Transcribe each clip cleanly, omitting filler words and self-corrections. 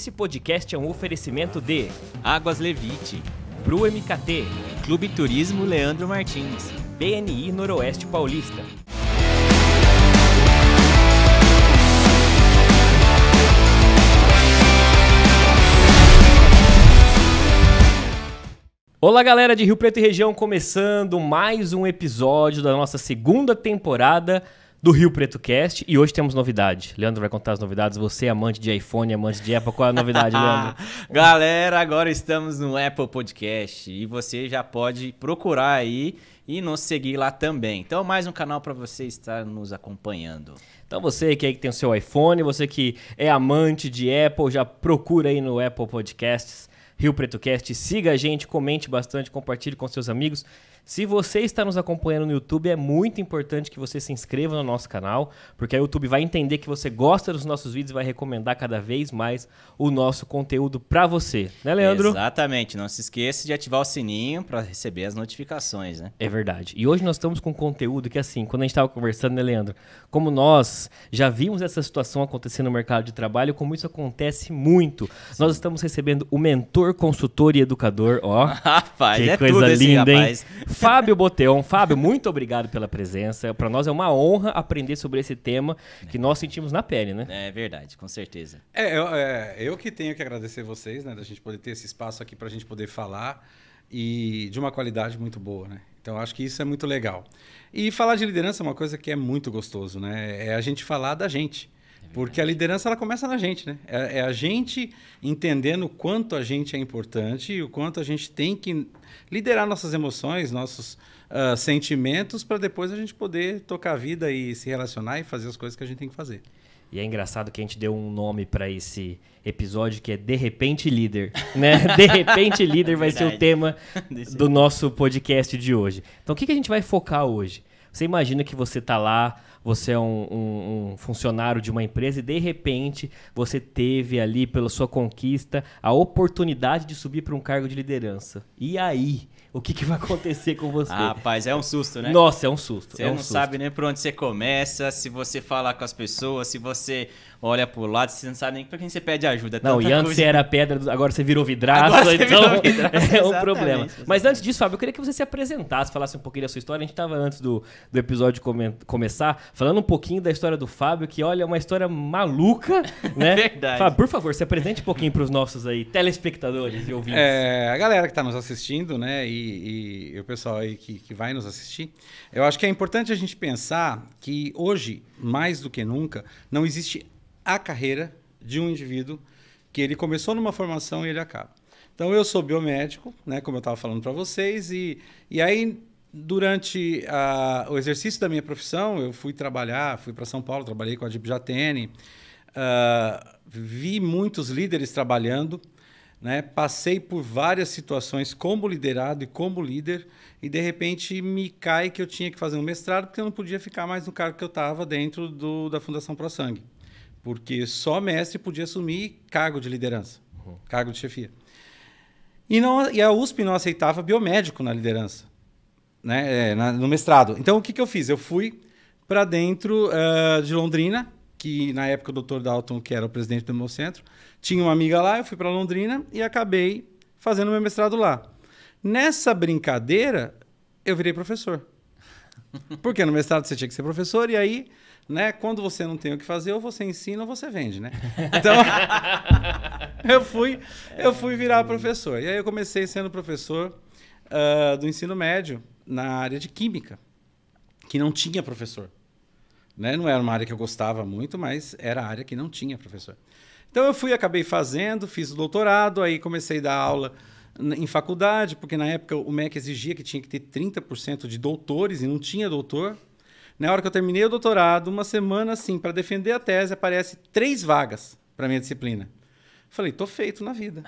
Esse podcast é um oferecimento de Águas Levite, Bru MKT, Clube Turismo Leandro Martins, BNI Noroeste Paulista. Olá galera de Rio Preto e região, começando mais um episódio da nossa segunda temporada do Rio Preto Cast, e hoje temos novidade. Leandro vai contar as novidades. Você é amante de iPhone, amante de Apple, qual é a novidade, Leandro? Galera, agora estamos no Apple Podcast e você já pode procurar aí e nos seguir lá também. Então, mais um canal para você estar nos acompanhando. Então você que aí tem o seu iPhone, você que é amante de Apple, já procura aí no Apple Podcasts, Rio Preto Cast, siga a gente, comente bastante, compartilhe com seus amigos. Se você está nos acompanhando no YouTube, é muito importante que você se inscreva no nosso canal, porque aí o YouTube vai entender que você gosta dos nossos vídeos e vai recomendar cada vez mais o nosso conteúdo para você. Né, Leandro? Exatamente. Não se esqueça de ativar o sininho para receber as notificações, né? É verdade. E hoje nós estamos com conteúdo que, assim, quando a gente estava conversando, né, Leandro? Como nós já vimos essa situação acontecer no mercado de trabalho, como isso acontece muito. Sim. Nós estamos recebendo o mentor, consultor e educador, ó. Rapaz, que é coisa tudo linda, esse rapaz. Hein? Fábio Boteon. Fábio, muito obrigado pela presença. Para nós é uma honra aprender sobre esse tema que nós sentimos na pele, né? É verdade, com certeza. Eu que tenho que agradecer vocês, né, da gente poder ter esse espaço aqui para a gente poder falar e de uma qualidade muito boa, né? Então, acho que isso é muito legal. E falar de liderança é uma coisa que é muito gostoso, né? É a gente falar da gente. Porque a liderança ela começa na gente, né? É a gente entendendo o quanto a gente é importante e o quanto a gente tem que liderar nossas emoções, nossos sentimentos, para depois a gente poder tocar a vida e se relacionar e fazer as coisas que a gente tem que fazer. E é engraçado que a gente deu um nome para esse episódio que é De Repente Líder, né? De Repente Líder vai ser o tema do nosso podcast de hoje. Então, o que a gente vai focar hoje? Você imagina que você está lá, você é um funcionário de uma empresa e, de repente, você teve ali, pela sua conquista, a oportunidade de subir para um cargo de liderança. E aí? O que vai acontecer com você? Rapaz, é um susto, né? Nossa, é um susto. Você não sabe nem por onde você começa, se você falar com as pessoas, se você olha pro lado, você não sabe nem pra quem você pede ajuda. Não, e antes você era pedra, agora você virou vidraço, então é um problema. Mas antes disso, Fábio, eu queria que você se apresentasse, falasse um pouquinho da sua história. A gente estava antes do episódio começar, falando um pouquinho da história do Fábio, que olha, é uma história maluca, né? Verdade. Fábio, por favor, se apresente um pouquinho pros nossos aí, telespectadores e ouvintes. A galera que está nos assistindo, né, e o pessoal aí que vai nos assistir, eu acho que é importante a gente pensar que hoje, mais do que nunca, não existe a carreira de um indivíduo que ele começou numa formação e ele acaba. Então, eu sou biomédico, né, como eu estava falando para vocês, e aí, durante o exercício da minha profissão, eu fui para São Paulo, trabalhei com a Dipjatene, vi muitos líderes trabalhando, né, passei por várias situações como liderado e como líder, e de repente me cai que eu tinha que fazer um mestrado, porque eu não podia ficar mais no cargo que eu estava dentro da Fundação ProSangue. Porque só mestre podia assumir cargo de liderança, cargo de chefia. E a USP não aceitava biomédico na liderança, né, no mestrado. Então, o que eu fiz? Eu fui para dentro de Londrina, que na época o Dr. Dalton, que era o presidente do meu centro, tinha uma amiga lá, eu fui para Londrina e acabei fazendo meu mestrado lá. Nessa brincadeira, eu virei professor. Porque no mestrado você tinha que ser professor, e aí, né, quando você não tem o que fazer, ou você ensina ou você vende, né? Então, eu fui virar professor. E aí eu comecei sendo professor do ensino médio na área de química, que não tinha professor. Né? Não era uma área que eu gostava muito, mas era a área que não tinha professor. Então eu acabei fiz o doutorado, aí comecei a dar aula em faculdade, porque na época o MEC exigia que tinha que ter 30% de doutores e não tinha doutor. Na hora que eu terminei o doutorado, uma semana assim, para defender a tese, aparece 3 vagas para minha disciplina. Falei, tô feito na vida.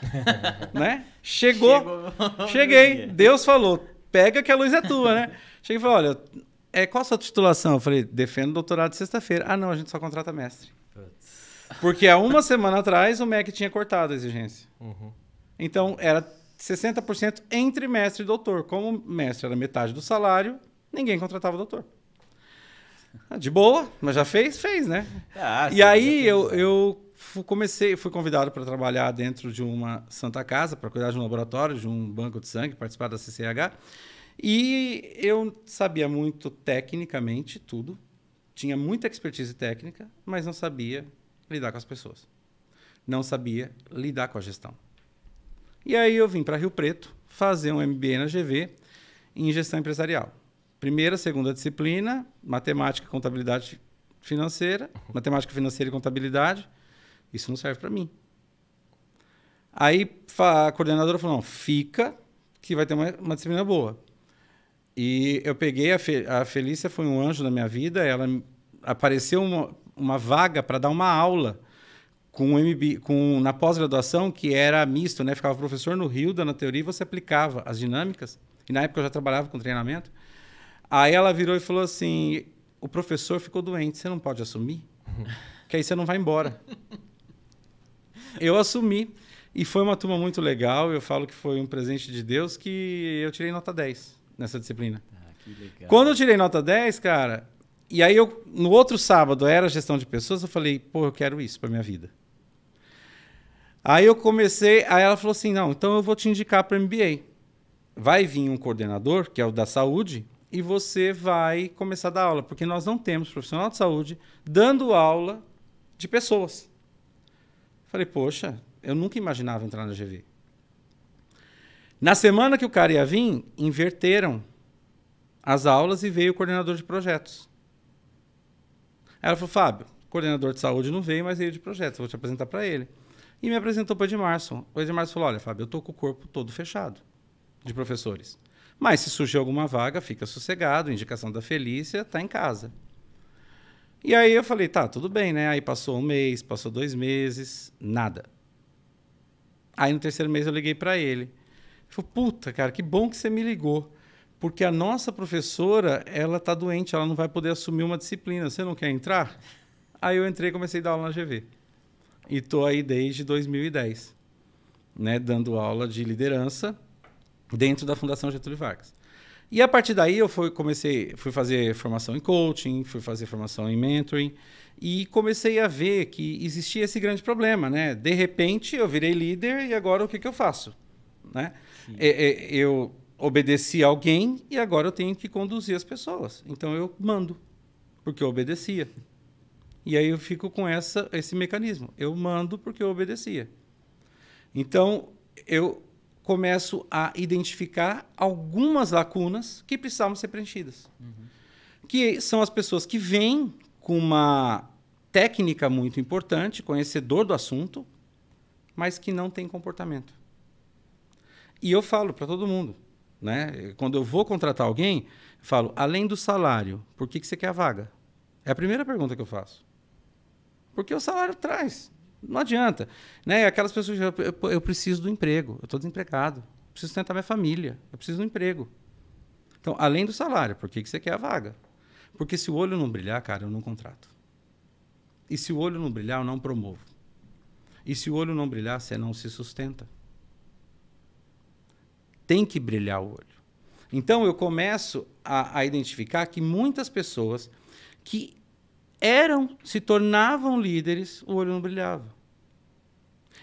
Né? Cheguei, Deus falou, pega que a luz é tua, né? Cheguei e falei, olha, qual a sua titulação? Eu falei, defendo doutorado sexta-feira. Ah, não, a gente só contrata mestre. Porque há uma semana atrás o MEC tinha cortado a exigência. Então, era 60% entre mestre e doutor. Como mestre era metade do salário, ninguém contratava doutor. De boa, mas já fez, né? E aí eu fui convidado para trabalhar dentro de uma Santa Casa, para cuidar de um laboratório, de um banco de sangue, participar da CCH. E eu sabia muito tecnicamente tudo, tinha muita expertise técnica, mas não sabia lidar com as pessoas. Não sabia lidar com a gestão. E aí eu vim para Rio Preto fazer um MBA na GV em gestão empresarial. Primeira, segunda disciplina, matemática, contabilidade financeira, matemática financeira e contabilidade. Isso não serve para mim. Aí a coordenadora falou, não, fica, que vai ter uma disciplina boa. E eu peguei, a Felícia foi um anjo na minha vida, ela apareceu uma vaga para dar uma aula na pós-graduação, que era misto, né? Ficava o professor no Rio, dando a teoria, e você aplicava as dinâmicas. E na época eu já trabalhava com treinamento. Aí ela virou e falou assim, o professor ficou doente, você não pode assumir? Que aí você não vai embora. Eu assumi. E foi uma turma muito legal. Eu falo que foi um presente de Deus, que eu tirei nota 10 nessa disciplina. Que legal. Quando eu tirei nota 10, cara, e aí no outro sábado era gestão de pessoas, eu falei, pô, eu quero isso para minha vida. Aí eu comecei, aí ela falou assim, não, então eu vou te indicar para o MBA. Vai vir um coordenador, que é o da saúde, e você vai começar a dar aula, porque nós não temos profissional de saúde dando aula de pessoas. Falei, poxa, eu nunca imaginava entrar na GV. Na semana que o cara ia vir, inverteram as aulas e veio o coordenador de projetos. Ela falou, Fábio, coordenador de saúde não veio, mas veio de projetos, vou te apresentar para ele. E me apresentou para o Edmarson. O Edmarson falou, olha, Fábio, eu estou com o corpo todo fechado de professores. Mas se surgir alguma vaga, fica sossegado, indicação da Felícia, está em casa. E aí eu falei, tá, tudo bem, né? Aí passou um mês, passou 2 meses, nada. Aí no 3º mês eu liguei para ele. Ele falou, puta, cara, que bom que você me ligou. Porque a nossa professora, ela está doente, ela não vai poder assumir uma disciplina. Você não quer entrar? Aí eu entrei e comecei a dar aula na GV. E estou aí desde 2010, né, dando aula de liderança dentro da Fundação Getúlio Vargas. E a partir daí eu fui fazer formação em coaching, fui fazer formação em mentoring e comecei a ver que existia esse grande problema, né? De repente eu virei líder e agora o que eu faço? Né? Eu obedeci a alguém e agora eu tenho que conduzir as pessoas. Então eu mando, porque eu obedecia. E aí eu fico com esse mecanismo. Eu mando porque eu obedecia. Então eu começo a identificar algumas lacunas que precisavam ser preenchidas. Uhum. Que são as pessoas que vêm com uma técnica muito importante, conhecedor do assunto, mas que não tem comportamento. E eu falo para todo mundo, né? Quando eu vou contratar alguém, eu falo, além do salário, por que você quer a vaga? É a primeira pergunta que eu faço. Porque o salário traz. Não adianta. Né? Aquelas pessoas que eu preciso do emprego, eu estou desempregado, eu preciso tentar minha família, eu preciso do emprego. Então, além do salário, por que você quer a vaga? Porque se o olho não brilhar, cara, eu não contrato. E se o olho não brilhar, eu não promovo. E se o olho não brilhar, você não se sustenta. Tem que brilhar o olho. Então, eu começo a identificar que muitas pessoas que se tornavam líderes, o olho não brilhava.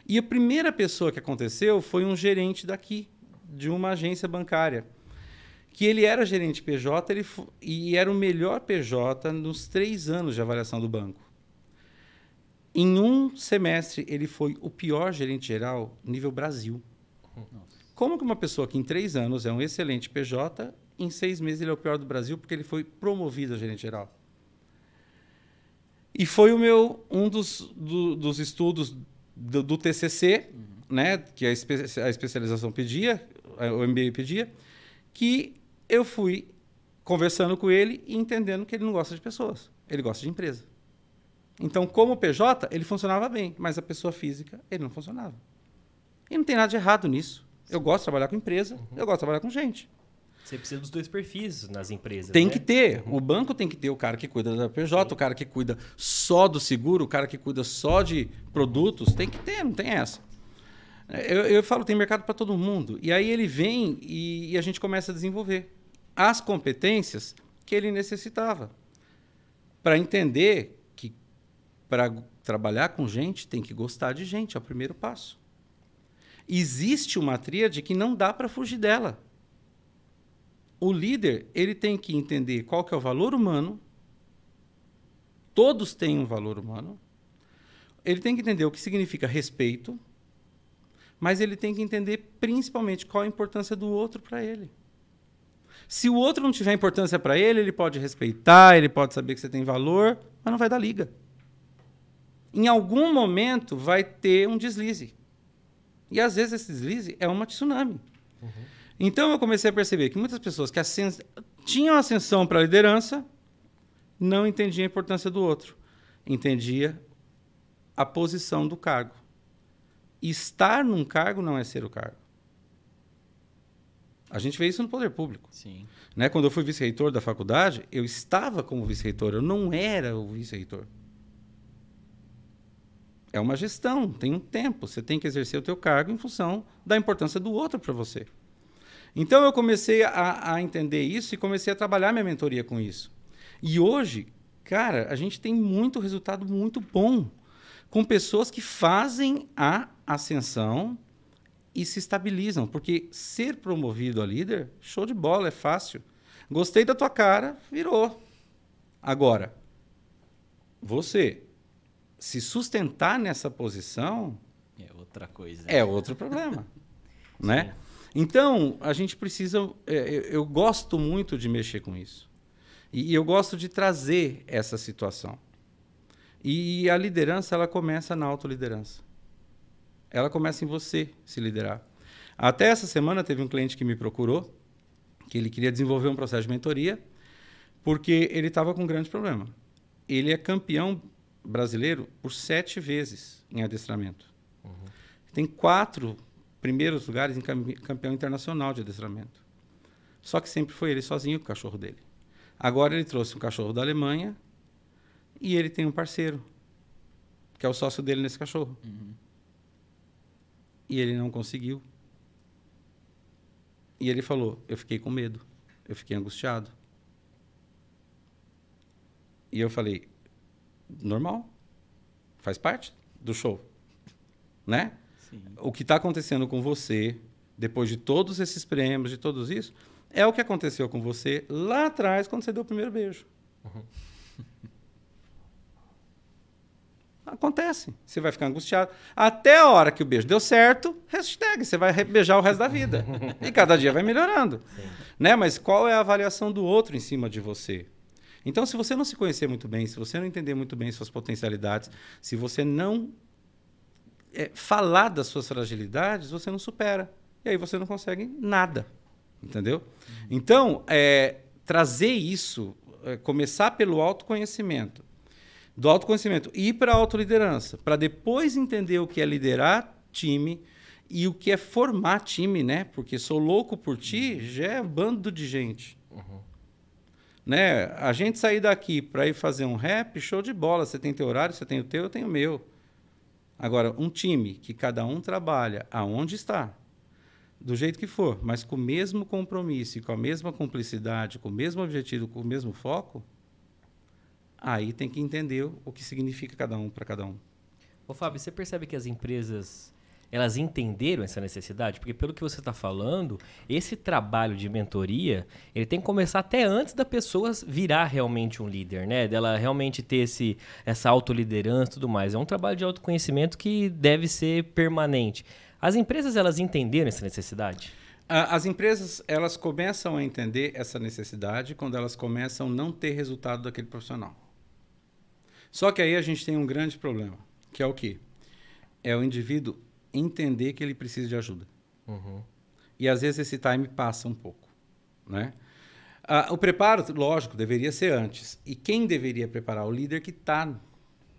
E a primeira pessoa que aconteceu foi um gerente daqui, de uma agência bancária, que ele era gerente PJ e era o melhor PJ nos 3 anos de avaliação do banco. Em um semestre, ele foi o pior gerente geral nível Brasil. Nossa. Como que uma pessoa que em 3 anos é um excelente PJ, em 6 meses ele é o pior do Brasil porque ele foi promovido a gerente geral? E foi um dos estudos do TCC, né, que a especialização pedia, o MBA pedia, que eu fui conversando com ele e entendendo que ele não gosta de pessoas, ele gosta de empresa. Então, como PJ, ele funcionava bem, mas a pessoa física, ele não funcionava. E não tem nada de errado nisso. Eu gosto de trabalhar com empresa, eu gosto de trabalhar com gente. Você precisa dos 2 perfis nas empresas. Tem que ter. O banco tem que ter o cara que cuida da PJ, o cara que cuida só do seguro, o cara que cuida só de produtos. Tem que ter, não tem essa. Eu falo, tem mercado para todo mundo. E aí ele vem e a gente começa a desenvolver as competências que ele necessitava para entender que para trabalhar com gente, tem que gostar de gente, é o primeiro passo. Existe uma tríade que não dá para fugir dela. O líder, ele tem que entender qual que é o valor humano. Todos têm um valor humano. Ele tem que entender o que significa respeito, mas ele tem que entender principalmente qual a importância do outro para ele. Se o outro não tiver importância para ele, ele pode respeitar, ele pode saber que você tem valor, mas não vai dar liga. Em algum momento vai ter um deslize. E às vezes esse deslize é uma tsunami. Uhum. Então eu comecei a perceber que muitas pessoas que tinham ascensão para a liderança não entendiam a importância do outro. Entendia a posição do cargo. Estar num cargo não é ser o cargo. A gente vê isso no poder público. Sim. Né? Quando eu fui vice-reitor da faculdade, eu estava como vice-reitor, eu não era o vice-reitor. É uma gestão, tem um tempo. Você tem que exercer o teu cargo em função da importância do outro para você. Então, eu comecei a entender isso e comecei a trabalhar minha mentoria com isso. E hoje, cara, a gente tem muito resultado muito bom com pessoas que fazem a ascensão e se estabilizam. Porque ser promovido a líder, show de bola, é fácil. Gostei da tua cara, virou. Agora, você se sustentar nessa posição é outra coisa. É outro problema. Né? Então, a gente precisa... Eu gosto muito de mexer com isso. E eu gosto de trazer essa situação. E a liderança, ela começa na autoliderança. Ela começa em você se liderar. Até essa semana teve um cliente que me procurou, que ele queria desenvolver um processo de mentoria, porque ele estava com um grande problema. Ele é campeão brasileiro por 7 vezes em adestramento. Uhum. Tem 4 primeiros lugares em campeão internacional de adestramento. Só que sempre foi ele sozinho com o cachorro dele. Agora ele trouxe um cachorro da Alemanha e ele tem um parceiro, que é o sócio dele nesse cachorro. Uhum. E ele não conseguiu. E ele falou, eu fiquei com medo, eu fiquei angustiado. E eu falei, normal, faz parte do show, né? Sim. O que está acontecendo com você, depois de todos esses prêmios, de todos isso, é o que aconteceu com você lá atrás, quando você deu o primeiro beijo. Uhum. Acontece. Você vai ficar angustiado. Até a hora que o beijo deu certo, hashtag, você vai beijar o resto da vida. E cada dia vai melhorando. Né? Mas qual é a avaliação do outro em cima de você? Então, se você não se conhecer muito bem, se você não entender muito bem suas potencialidades, se você não falar das suas fragilidades, você não supera. E aí você não consegue nada. Entendeu? Então, trazer isso, começar pelo autoconhecimento. Do autoconhecimento e ir para a autoliderança, para depois entender o que é liderar time e o que é formar time, né? Porque sou louco por ti, já é um bando de gente. Uhum. Né? A gente sair daqui para ir fazer um rap, show de bola. Você tem teu horário, você tem o teu, eu tenho o meu. Agora, um time que cada um trabalha aonde está, do jeito que for, mas com o mesmo compromisso, com a mesma cumplicidade, com o mesmo objetivo, com o mesmo foco, aí tem que entender o que significa cada um para cada um. Ô, Fábio, você percebe que as empresas, elas entenderam essa necessidade? Porque pelo que você está falando, esse trabalho de mentoria, ele tem que começar até antes da pessoa virar realmente um líder, né? Dela realmente ter essa autoliderança e tudo mais. É um trabalho de autoconhecimento que deve ser permanente. As empresas, elas entenderam essa necessidade? As empresas, elas começam a entender essa necessidade quando elas começam a não ter resultado daquele profissional. Só que aí a gente tem um grande problema, que é o quê? É o indivíduo entender que ele precisa de ajuda. Uhum. E às vezes esse time passa um pouco, né? O preparo, lógico, deveria ser antes. E quem deveria preparar? O líder que está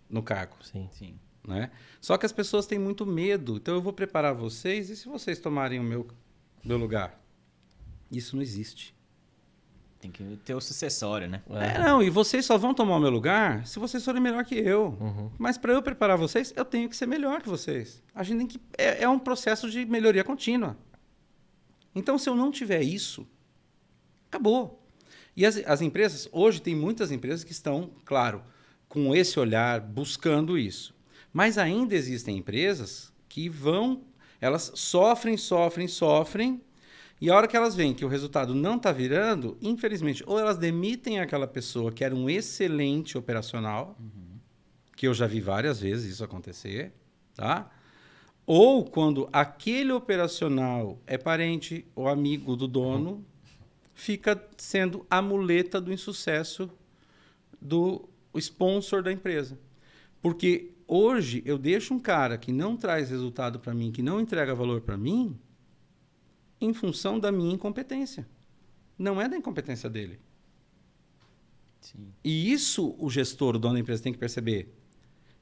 no cargo. Sim, sim. Né? Só que as pessoas têm muito medo. Então eu vou preparar vocês e se vocês tomarem o meu lugar? Isso não existe. Tem que ter o sucessório, né? Não, e vocês só vão tomar o meu lugar se vocês forem melhor que eu. Uhum. Mas para eu preparar vocês, eu tenho que ser melhor que vocês. A gente tem que... É um processo de melhoria contínua. Então, se eu não tiver isso, acabou. E as empresas, hoje tem muitas empresas que estão, claro, com esse olhar, buscando isso. Mas ainda existem empresas que elas sofrem, e a hora que elas veem que o resultado não está virando, infelizmente, ou elas demitem aquela pessoa que era um excelente operacional, que eu já vi várias vezes isso acontecer, tá? Ou quando aquele operacional é parente ou amigo do dono, fica sendo a muleta do insucesso do sponsor da empresa. Porque hoje eu deixo um cara que não traz resultado para mim, que não entrega valor para mim, em função da minha incompetência. Não é da incompetência dele. Sim. E isso o gestor, o dono da empresa, tem que perceber.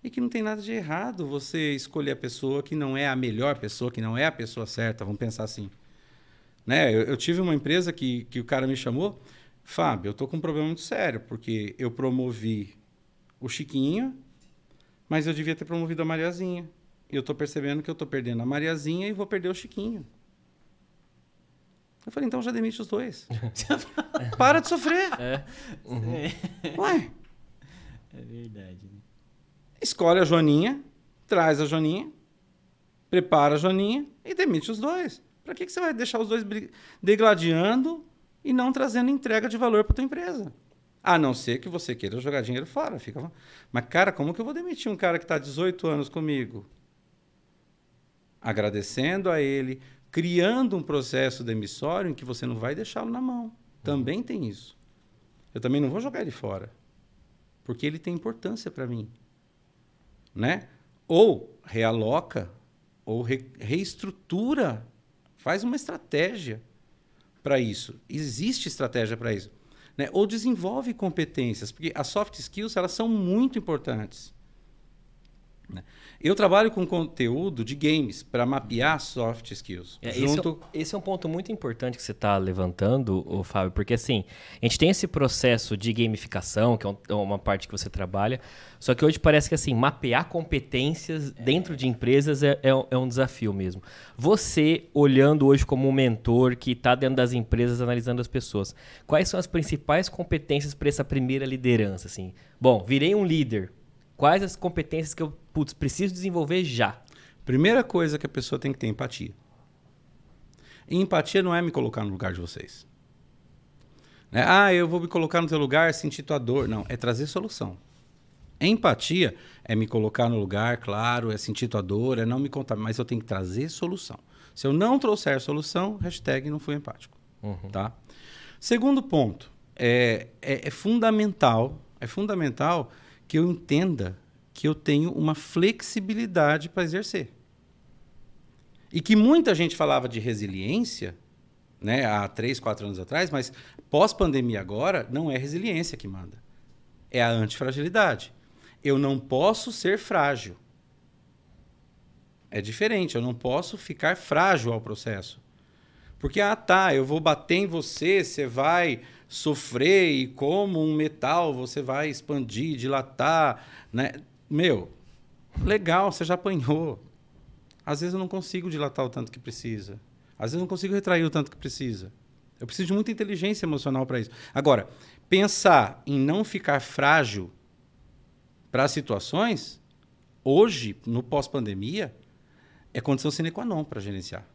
E que não tem nada de errado você escolher a pessoa que não é a melhor pessoa, que não é a pessoa certa, vamos pensar assim. Né? Eu tive uma empresa que o cara me chamou, Fábio, eu estou com um problema muito sério, porque eu promovi o Chiquinho, mas eu devia ter promovido a Mariazinha. E eu estou percebendo que eu estou perdendo a Mariazinha e vou perder o Chiquinho. Eu falei, então já demite os dois. Para de sofrer. Ué. É verdade. Né? Escolhe a Joaninha, traz a Joaninha, prepara a Joaninha e demite os dois. Para que você vai deixar os dois degladiando e não trazendo entrega de valor para tua empresa? A não ser que você queira jogar dinheiro fora. Mas, cara, como que eu vou demitir um cara que está 18 anos comigo? Agradecendo a ele, criando um processo demissório em que você não vai deixá-lo na mão. Também tem isso. Eu também não vou jogar ele fora, porque ele tem importância para mim. Né? Ou realoca, ou reestrutura, faz uma estratégia para isso. Existe estratégia para isso. Né? Ou desenvolve competências, porque as soft skills elas são muito importantes. Né? Eu trabalho com conteúdo de games para mapear soft skills. Esse é um ponto muito importante que você está levantando, Fábio, porque assim, a gente tem esse processo de gamificação, que é uma parte que você trabalha, só que hoje parece que assim, mapear competências dentro de empresas é um desafio mesmo. Você, olhando hoje como um mentor que está dentro das empresas, analisando as pessoas, quais são as principais competências para essa primeira liderança? Assim? Bom, virei um líder. Quais as competências que eu preciso desenvolver já? Primeira coisa que a pessoa tem que ter empatia. E empatia não é me colocar no lugar de vocês. Né? Eu vou me colocar no teu lugar, sentir tua dor. Não, é trazer solução. Empatia é me colocar no lugar, claro, é sentir tua dor, é não me contar, mas eu tenho que trazer solução. Se eu não trouxer solução, hashtag não fui empático. Tá? Segundo ponto, é fundamental que eu entenda que eu tenho uma flexibilidade para exercer. E que muita gente falava de resiliência, né, há 3, 4 anos atrás, mas pós-pandemia agora, não é resiliência que manda. É a antifragilidade. Eu não posso ser frágil. É diferente, eu não posso ficar frágil ao processo. Porque, eu vou bater em você, você vai sofrer e como um metal você vai expandir, dilatar, né? Meu, legal, você já apanhou. Às vezes eu não consigo dilatar o tanto que precisa. Às vezes eu não consigo retrair o tanto que precisa. Eu preciso de muita inteligência emocional para isso. Agora, pensar em não ficar frágil para as situações, hoje, no pós-pandemia, é condição sine qua non para gerenciar.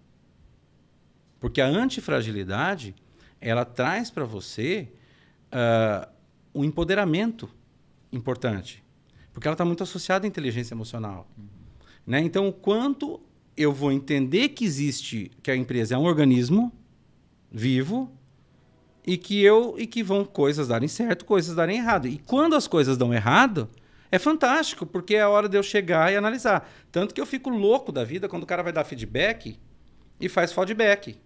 Porque a antifragilidade, ela traz para você um empoderamento importante. Porque ela está muito associada à inteligência emocional. Né? Então, o quanto eu vou entender que a empresa é um organismo vivo e que vão coisas darem certo, coisas darem errado. E quando as coisas dão errado, é fantástico, porque é a hora de eu chegar e analisar. Tanto que eu fico louco da vida quando o cara vai dar feedback e faz feedback.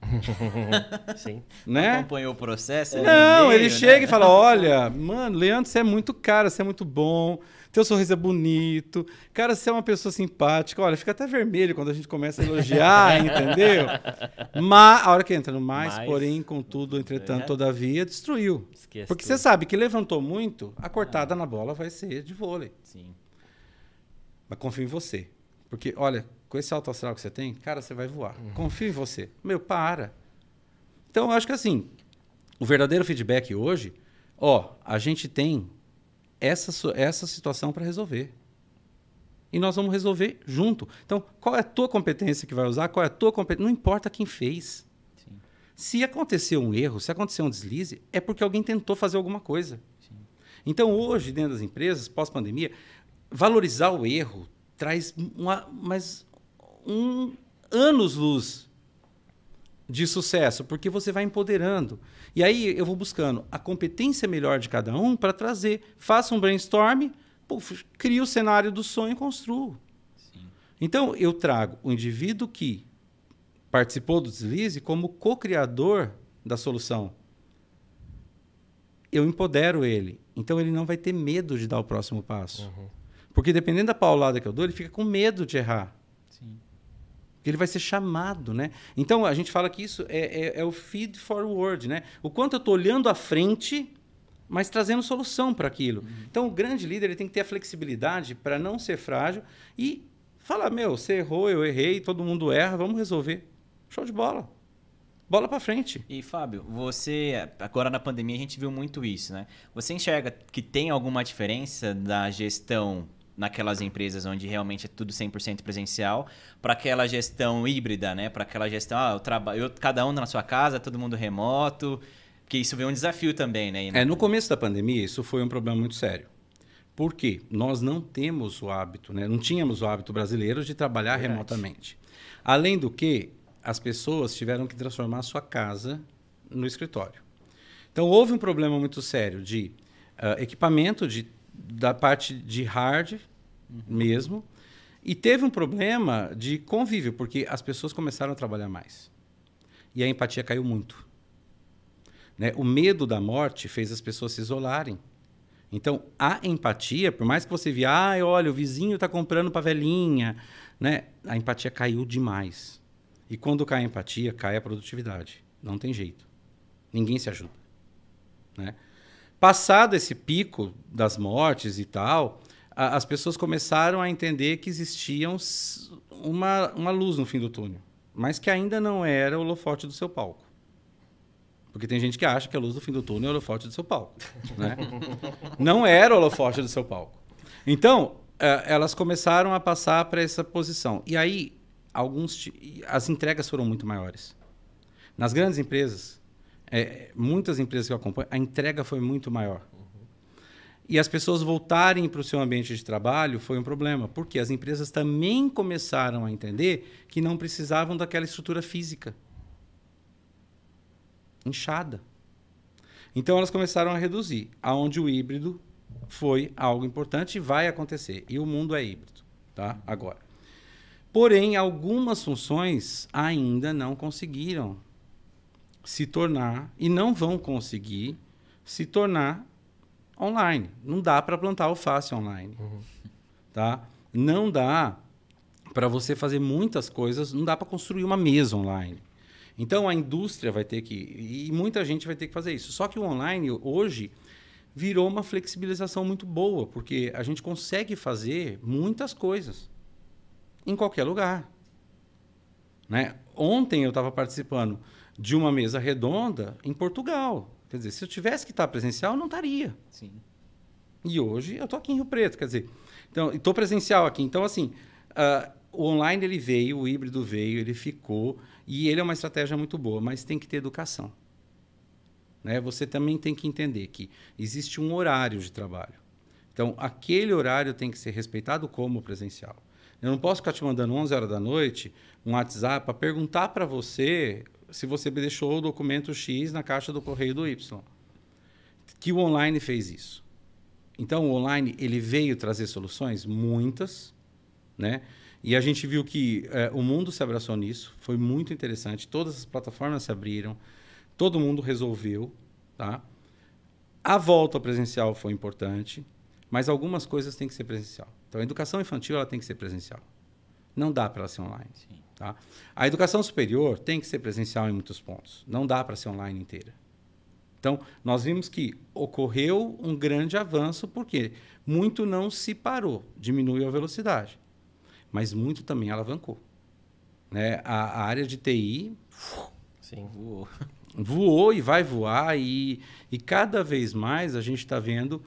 Sim. Né? Acompanhou o processo? Não, ele chega e fala, olha, mano, Leandro, você é muito cara, você é muito bom, teu sorriso é bonito, cara, você é uma pessoa simpática, olha, fica até vermelho quando a gente começa a elogiar, entendeu? Mas a hora que entra no mais, porém, contudo, entretanto, todavia, destruiu. Esquece porque tudo. você sabe que levantou muito, a cortada na bola vai ser de vôlei. Sim. Mas confio em você. Porque, olha, com esse alto astral que você tem, cara, você vai voar. Confio em você. Meu, para. Então, eu acho que assim, o verdadeiro feedback hoje, a gente tem essa situação para resolver. E nós vamos resolver junto. Então, qual é a tua competência que vai usar? Qual é a tua competência? Não importa quem fez. Sim. Se aconteceu um erro, se aconteceu um deslize, é porque alguém tentou fazer alguma coisa. Sim. Então, hoje, dentro das empresas, pós-pandemia, valorizar o erro traz anos-luz de sucesso, porque você vai empoderando. E aí eu vou buscando a competência melhor de cada um para trazer. Faça um brainstorm, cria o cenário do sonho e construa. Sim. Então, eu trago o indivíduo que participou do deslize como co-criador da solução. Eu empodero ele. Então, ele não vai ter medo de dar o próximo passo. Uhum. Porque, dependendo da paulada que eu dou, ele fica com medo de errar. Sim. Porque ele vai ser chamado, né? Então, a gente fala que isso é o feed forward, né? O quanto eu estou olhando à frente, mas trazendo solução para aquilo. Uhum. Então, o grande líder ele tem que ter a flexibilidade para não ser frágil e falar, você errou, eu errei, todo mundo erra, vamos resolver. Show de bola. Bola para frente. E, Fábio, você, agora na pandemia, a gente viu muito isso, né? Você enxerga que tem alguma diferença da gestão naquelas empresas onde realmente é tudo 100% presencial, para aquela gestão híbrida, né? Para aquela gestão, cada um na sua casa, todo mundo remoto, porque isso veio um desafio também, né? No começo da pandemia, isso foi um problema muito sério. Por quê? Nós não temos o hábito, né? Não tínhamos o hábito brasileiro de trabalhar remotamente. Além do que, as pessoas tiveram que transformar a sua casa no escritório. Então, houve um problema muito sério de equipamento, da parte de hard mesmo, e teve um problema de convívio, porque as pessoas começaram a trabalhar mais. E a empatia caiu muito. Né? O medo da morte fez as pessoas se isolarem. Então, a empatia, por mais que você via, olha, o vizinho está comprando para a velhinha, né? A empatia caiu demais. E quando cai a empatia, cai a produtividade. Não tem jeito. Ninguém se ajuda. Né? Passado esse pico das mortes e tal, as pessoas começaram a entender que existia uma luz no fim do túnel, mas que ainda não era o holofote do seu palco. Porque tem gente que acha que a luz do fim do túnel é o holofote do seu palco. Né? Não era o holofote do seu palco. Então, elas começaram a passar para essa posição. E aí, as entregas foram muito maiores. Nas grandes empresas, muitas empresas que eu acompanho, a entrega foi muito maior. E as pessoas voltarem para o seu ambiente de trabalho foi um problema, porque as empresas também começaram a entender que não precisavam daquela estrutura física inchada. Então, elas começaram a reduzir, aonde o híbrido foi algo importante e vai acontecer. E o mundo é híbrido, tá? Agora. Porém, algumas funções ainda não conseguiram se tornar, e não vão conseguir se tornar online. Não dá para plantar alface online. Uhum. Tá? Não dá para você fazer muitas coisas, não dá para construir uma mesa online. Então, a indústria vai ter que... E muita gente vai ter que fazer isso. Só que o online, hoje, virou uma flexibilização muito boa, porque a gente consegue fazer muitas coisas em qualquer lugar. Né? Ontem eu estava participando de uma mesa redonda em Portugal. Quer dizer, se eu tivesse que estar presencial, eu não estaria. Sim. E hoje eu estou aqui em Rio Preto. Quer dizer, então, estou presencial aqui. Então, assim, o online ele veio, o híbrido veio, ele ficou, e ele é uma estratégia muito boa, mas tem que ter educação. Né? Você também tem que entender que existe um horário de trabalho. Então, aquele horário tem que ser respeitado como presencial. Eu não posso ficar te mandando 11 horas da noite um WhatsApp para perguntar para você se você deixou o documento X na caixa do correio do Y. Que o online fez isso. Então, o online ele veio trazer soluções, muitas, né? E a gente viu que o mundo se abraçou nisso, foi muito interessante. Todas as plataformas se abriram, todo mundo resolveu. Tá? A volta ao presencial foi importante, mas algumas coisas têm que ser presencial. Então, a educação infantil ela tem que ser presencial. Não dá para ela ser online. Sim. Tá? A educação superior tem que ser presencial em muitos pontos. Não dá para ser online inteira. Então, nós vimos que ocorreu um grande avanço, porque muito não se parou, diminuiu a velocidade, mas muito também alavancou. Né? A área de TI Sim. voou e vai voar, e cada vez mais a gente está vendo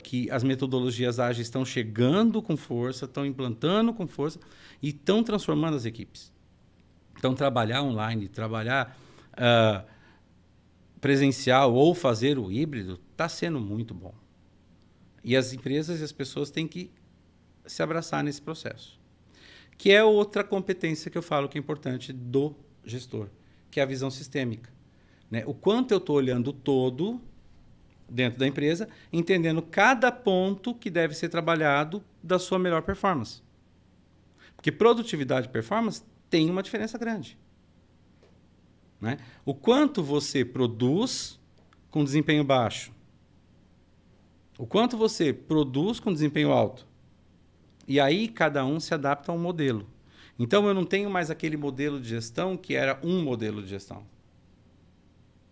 que as metodologias ágeis estão chegando com força, estão implantando com força e estão transformando as equipes. Então, trabalhar online, trabalhar presencial ou fazer o híbrido está sendo muito bom. E as empresas e as pessoas têm que se abraçar nesse processo. Que é outra competência que eu falo que é importante do gestor, que é a visão sistêmica. Né? O quanto eu estou olhando o todo dentro da empresa, entendendo cada ponto que deve ser trabalhado da sua melhor performance. Porque produtividade e performance tem uma diferença grande. Né? O quanto você produz com desempenho baixo, o quanto você produz com desempenho alto. E aí cada um se adapta a um modelo. Então eu não tenho mais aquele modelo de gestão que era um modelo de gestão.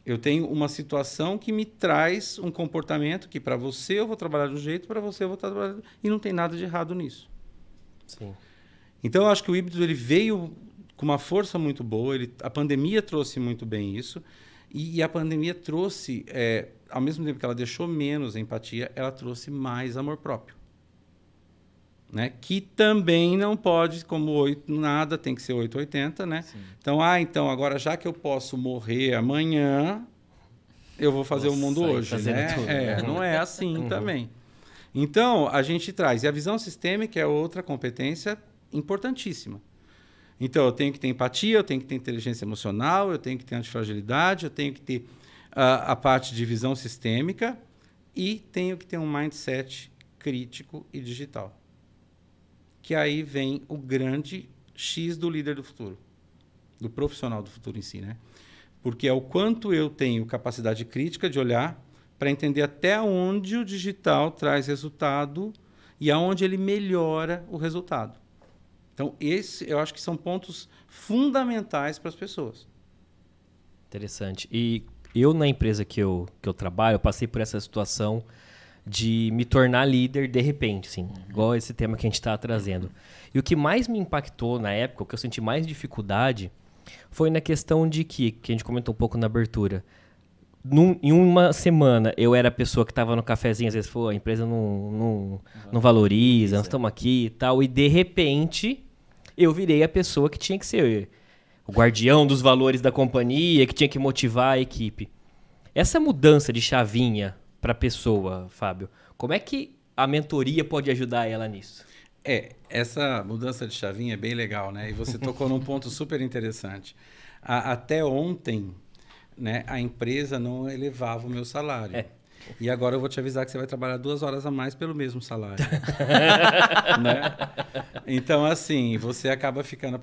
Eu tenho uma situação que me traz um comportamento que para você eu vou trabalhar de um jeito, para você eu vou trabalhar... E não tem nada de errado nisso. Sim. Então eu acho que o híbrido ele veio com uma força muito boa, a pandemia trouxe muito bem isso, e a pandemia trouxe, ao mesmo tempo que ela deixou menos empatia, ela trouxe mais amor próprio. Né? Que também não pode, como nada tem que ser 880, né? Então, agora já que eu posso morrer amanhã, eu vou fazer o mundo hoje, né? Tudo. Não é assim também. Então, a gente traz. E a visão sistêmica é outra competência importantíssima. Então, eu tenho que ter empatia, eu tenho que ter inteligência emocional, eu tenho que ter antifragilidade, eu tenho que ter a parte de visão sistêmica e tenho que ter um mindset crítico e digital. Que aí vem o grande X do líder do futuro, do profissional do futuro em si, né? Porque é o quanto eu tenho capacidade crítica de olhar para entender até onde o digital traz resultado e aonde ele melhora o resultado. Então, eu acho que são pontos fundamentais para as pessoas. Interessante. E eu, na empresa que eu trabalho, eu passei por essa situação de me tornar líder de repente, assim, igual esse tema que a gente está trazendo. E o que mais me impactou na época, o que eu senti mais dificuldade, foi na questão de que a gente comentou um pouco na abertura, em uma semana eu era a pessoa que estava no cafezinho, às vezes, a empresa não valoriza, nós estamos aqui e tal, e de repente eu virei a pessoa que tinha que ser o guardião dos valores da companhia, que tinha que motivar a equipe. Essa mudança de chavinha para a pessoa, Fábio, como é que a mentoria pode ajudar ela nisso? Essa mudança de chavinha é bem legal, né? E você tocou num ponto super interessante. Até ontem, né, a empresa não elevava o meu salário. E agora eu vou te avisar que você vai trabalhar 2 horas a mais pelo mesmo salário. Né? Então, assim, você acaba ficando,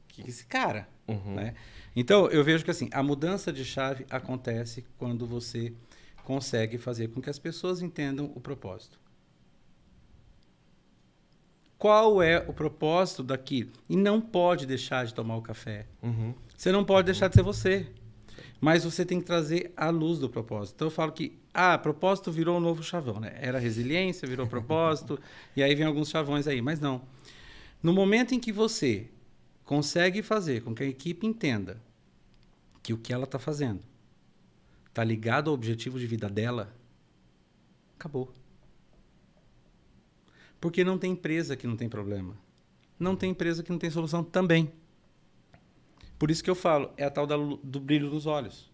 que esse cara? Né? Então, eu vejo que assim, a mudança de chave acontece quando você consegue fazer com que as pessoas entendam o propósito. Qual é o propósito daquilo? E não pode deixar de tomar o café. Você não pode deixar de ser você. Mas você tem que trazer a luz do propósito. Então eu falo que propósito virou um novo chavão, né? Era resiliência, virou propósito, e aí vem alguns chavões aí. Mas não. No momento em que você consegue fazer com que a equipe entenda que o que ela está fazendo está ligado ao objetivo de vida dela, acabou. Porque não tem empresa que não tem problema. Não tem empresa que não tem solução também. Por isso que eu falo, é a tal do brilho nos olhos.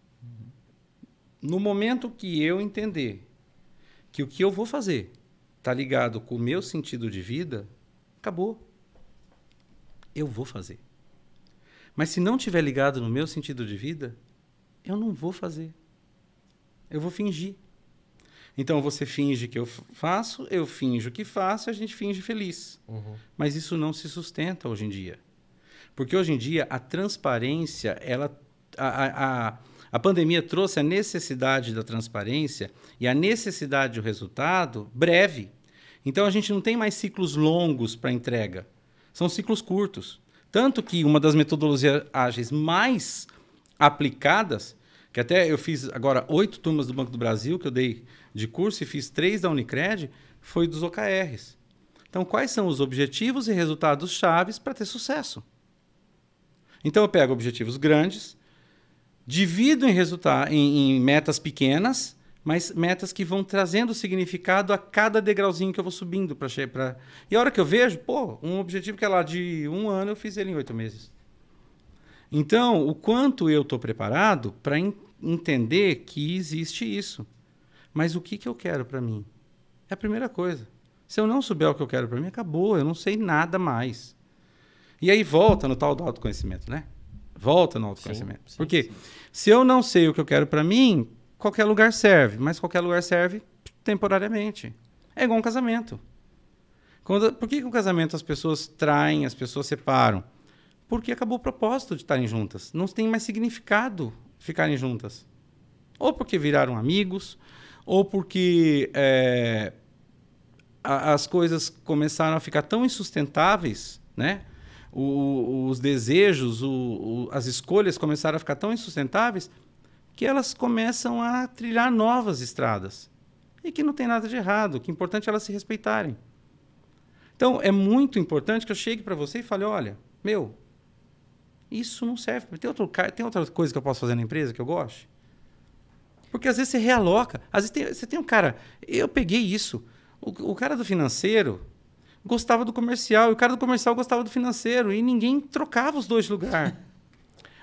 No momento que eu entender que o que eu vou fazer está ligado com o meu sentido de vida, acabou. Eu vou fazer. Mas se não estiver ligado no meu sentido de vida, eu não vou fazer. Eu vou fingir. Então você finge que eu faço, eu finjo que faço, a gente finge feliz. Mas isso não se sustenta hoje em dia. Porque hoje em dia a transparência, a pandemia trouxe a necessidade da transparência e a necessidade do resultado breve. Então a gente não tem mais ciclos longos para entrega. São ciclos curtos. Tanto que uma das metodologias ágeis mais aplicadas, que até eu fiz agora 8 turmas do Banco do Brasil, que eu dei de curso, e fiz 3 da Unicred, foi dos OKRs. Então, quais são os objetivos e resultados chaves para ter sucesso? Então, eu pego objetivos grandes, divido em metas pequenas, mas metas que vão trazendo significado a cada degrauzinho que eu vou subindo para chegar. E a hora que eu vejo, um objetivo que é lá de 1 ano, eu fiz ele em 8 meses. Então, o quanto eu estou preparado para entender que existe isso. Mas o que eu quero para mim? É a primeira coisa. Se eu não souber o que eu quero para mim, acabou. Eu não sei nada mais. E aí volta no tal do autoconhecimento, né? Volta no autoconhecimento. Sim, Porque se eu não sei o que eu quero para mim, qualquer lugar serve. Mas qualquer lugar serve temporariamente. É igual um casamento. Por que um casamento as pessoas traem, as pessoas separam? Porque acabou o propósito de estarem juntas. Não tem mais significado ficarem juntas. Ou porque viraram amigos, ou porque as coisas começaram a ficar tão insustentáveis, né? Os desejos, as escolhas começaram a ficar tão insustentáveis que elas começam a trilhar novas estradas. E que não tem nada de errado. O que é importante é elas se respeitarem. Então, é muito importante que eu chegue para você e fale, olha, isso não serve. Tem outra coisa que eu posso fazer na empresa que eu goste? Porque às vezes você realoca. Às vezes você tem um cara... Eu peguei isso. O cara do financeiro gostava do comercial. E o cara do comercial gostava do financeiro. E ninguém trocava os dois de lugar.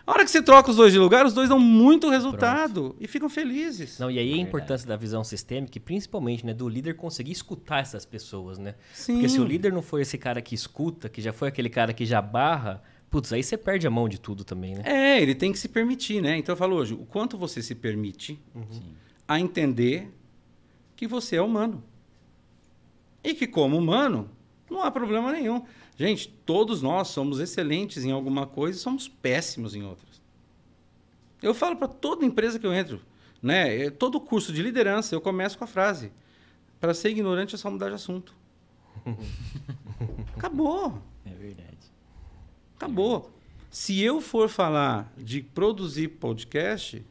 A hora que você troca os dois de lugar, os dois dão muito resultado. Pronto. E ficam felizes. Não, e aí a importância da visão sistêmica, e principalmente, né, do líder conseguir escutar essas pessoas, né? Sim. Porque se o líder não for esse cara que escuta, que já foi aquele cara que já barra... Putz, aí você perde a mão de tudo também, né? Ele tem que se permitir, né? Então eu falo hoje, o quanto você se permite a entender que você é humano. E que como humano, não há problema nenhum. Gente, todos nós somos excelentes em alguma coisa e somos péssimos em outras. Eu falo para toda empresa que eu entro, né? Todo curso de liderança, eu começo com a frase, para ser ignorante é só mudar de assunto. Acabou. É verdade. Acabou. Se eu for falar de produzir podcast,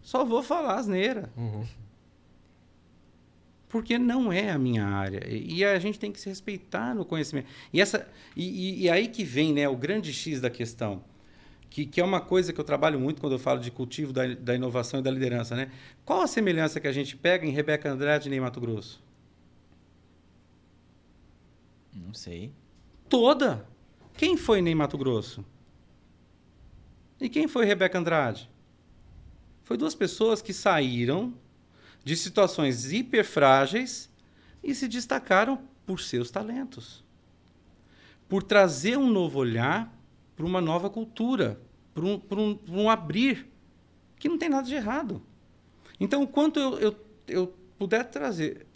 só vou falar asneira. Porque não é a minha área. E a gente tem que se respeitar no conhecimento. E aí que vem, né, o grande X da questão, que é uma coisa que eu trabalho muito quando eu falo de cultivo da inovação e da liderança. Né? Qual a semelhança que a gente pega em Rebeca Andrade e Ney Matogrosso? Não sei. Toda. Quem foi Ney Matogrosso? E quem foi Rebeca Andrade? Foi 2 pessoas que saíram de situações hiperfrágeis e se destacaram por seus talentos. Por trazer um novo olhar para uma nova cultura, para um abrir, que não tem nada de errado. Então, o quanto eu puder trazer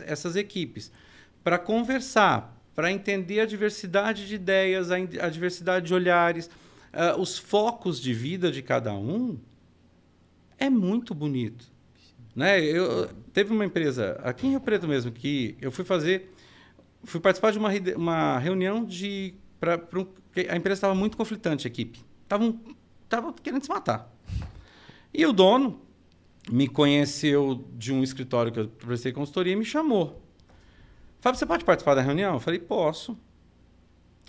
essas equipes para conversar, para entender a diversidade de ideias, a diversidade de olhares, os focos de vida de cada um, é muito bonito. Né? Teve uma empresa, aqui em Rio Preto mesmo, que eu fui participar de uma reunião a empresa estava muito conflitante, a equipe. Estava querendo se matar. E o dono me conheceu de um escritório que eu prestei consultoria e me chamou. Fábio, você pode participar da reunião? Eu falei, posso.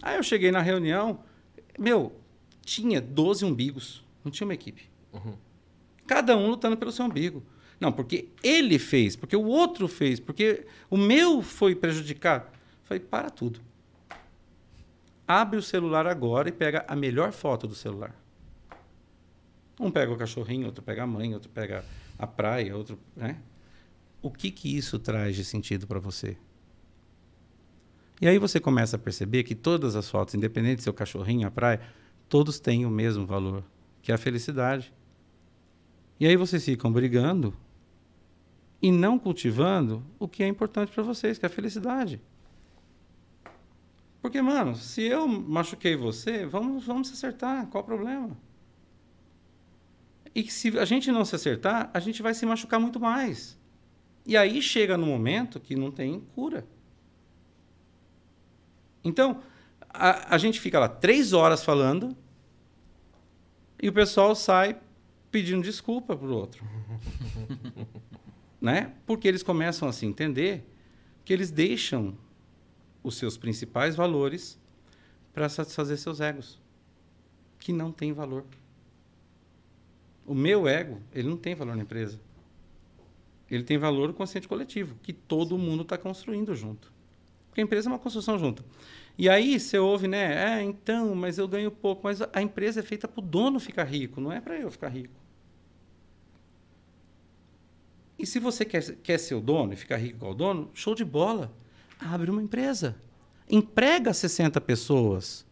Aí eu cheguei na reunião, tinha 12 umbigos, não tinha uma equipe. Cada um lutando pelo seu umbigo. Não, porque ele fez, porque o outro fez, porque o meu foi prejudicado. Eu falei, para tudo. Abre o celular agora e pega a melhor foto do celular. Um pega o cachorrinho, outro pega a mãe, outro pega a praia, outro... Né? O que isso traz de sentido para você? E aí você começa a perceber que todas as fotos, independente do seu cachorrinho, a praia, todos têm o mesmo valor, que é a felicidade. E aí vocês ficam brigando e não cultivando o que é importante para vocês, que é a felicidade. Porque, mano, se eu machuquei você, vamos se acertar. Qual o problema? E se a gente não se acertar, a gente vai se machucar muito mais. E aí chega no momento que não tem cura. Então, a gente fica lá 3 horas falando e o pessoal sai pedindo desculpa para o outro. Né? Porque eles começam a se entender que eles deixam os seus principais valores para satisfazer seus egos, que não tem valor. O meu ego, ele não tem valor na empresa. Ele tem valor consciente coletivo, que todo mundo está construindo junto. Porque a empresa é uma construção junto. E aí você ouve, né? Então, mas eu ganho pouco. Mas a empresa é feita para o dono ficar rico, não é para eu ficar rico. E se você quer ser o dono e ficar rico igual o dono, show de bola. Abre uma empresa. Emprega 60 pessoas.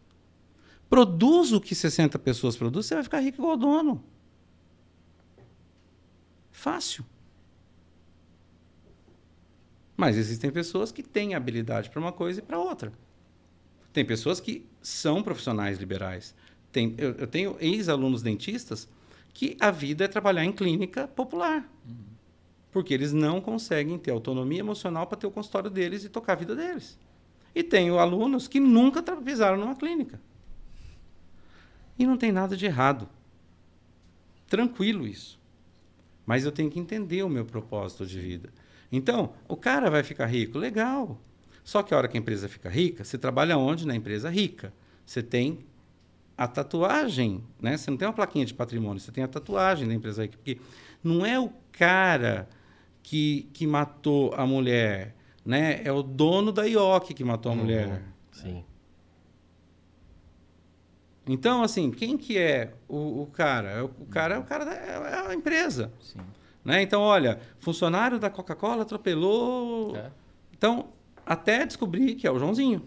Produz o que 60 pessoas produzem, você vai ficar rico igual o dono. Fácil. Mas existem pessoas que têm habilidade para uma coisa e para outra. Tem pessoas que são profissionais liberais. Eu tenho ex-alunos dentistas que a vida é trabalhar em clínica popular. Porque eles não conseguem ter autonomia emocional para ter o consultório deles e tocar a vida deles. E tenho alunos que nunca pisaram numa clínica. E não tem nada de errado. Tranquilo isso. Mas eu tenho que entender o meu propósito de vida. Então, o cara vai ficar rico, legal. Só que a hora que a empresa fica rica, você trabalha onde? Na empresa rica. Você tem a tatuagem, né? Você não tem uma plaquinha de patrimônio, você tem a tatuagem da empresa rica. Porque não é o cara que matou a mulher, né? É o dono da IOC que matou a mulher. Sim. Então, assim, quem que é o cara? O cara é a empresa. Sim. Né? Então, olha, funcionário da Coca-Cola atropelou... É. Então, até descobrir que é o Joãozinho.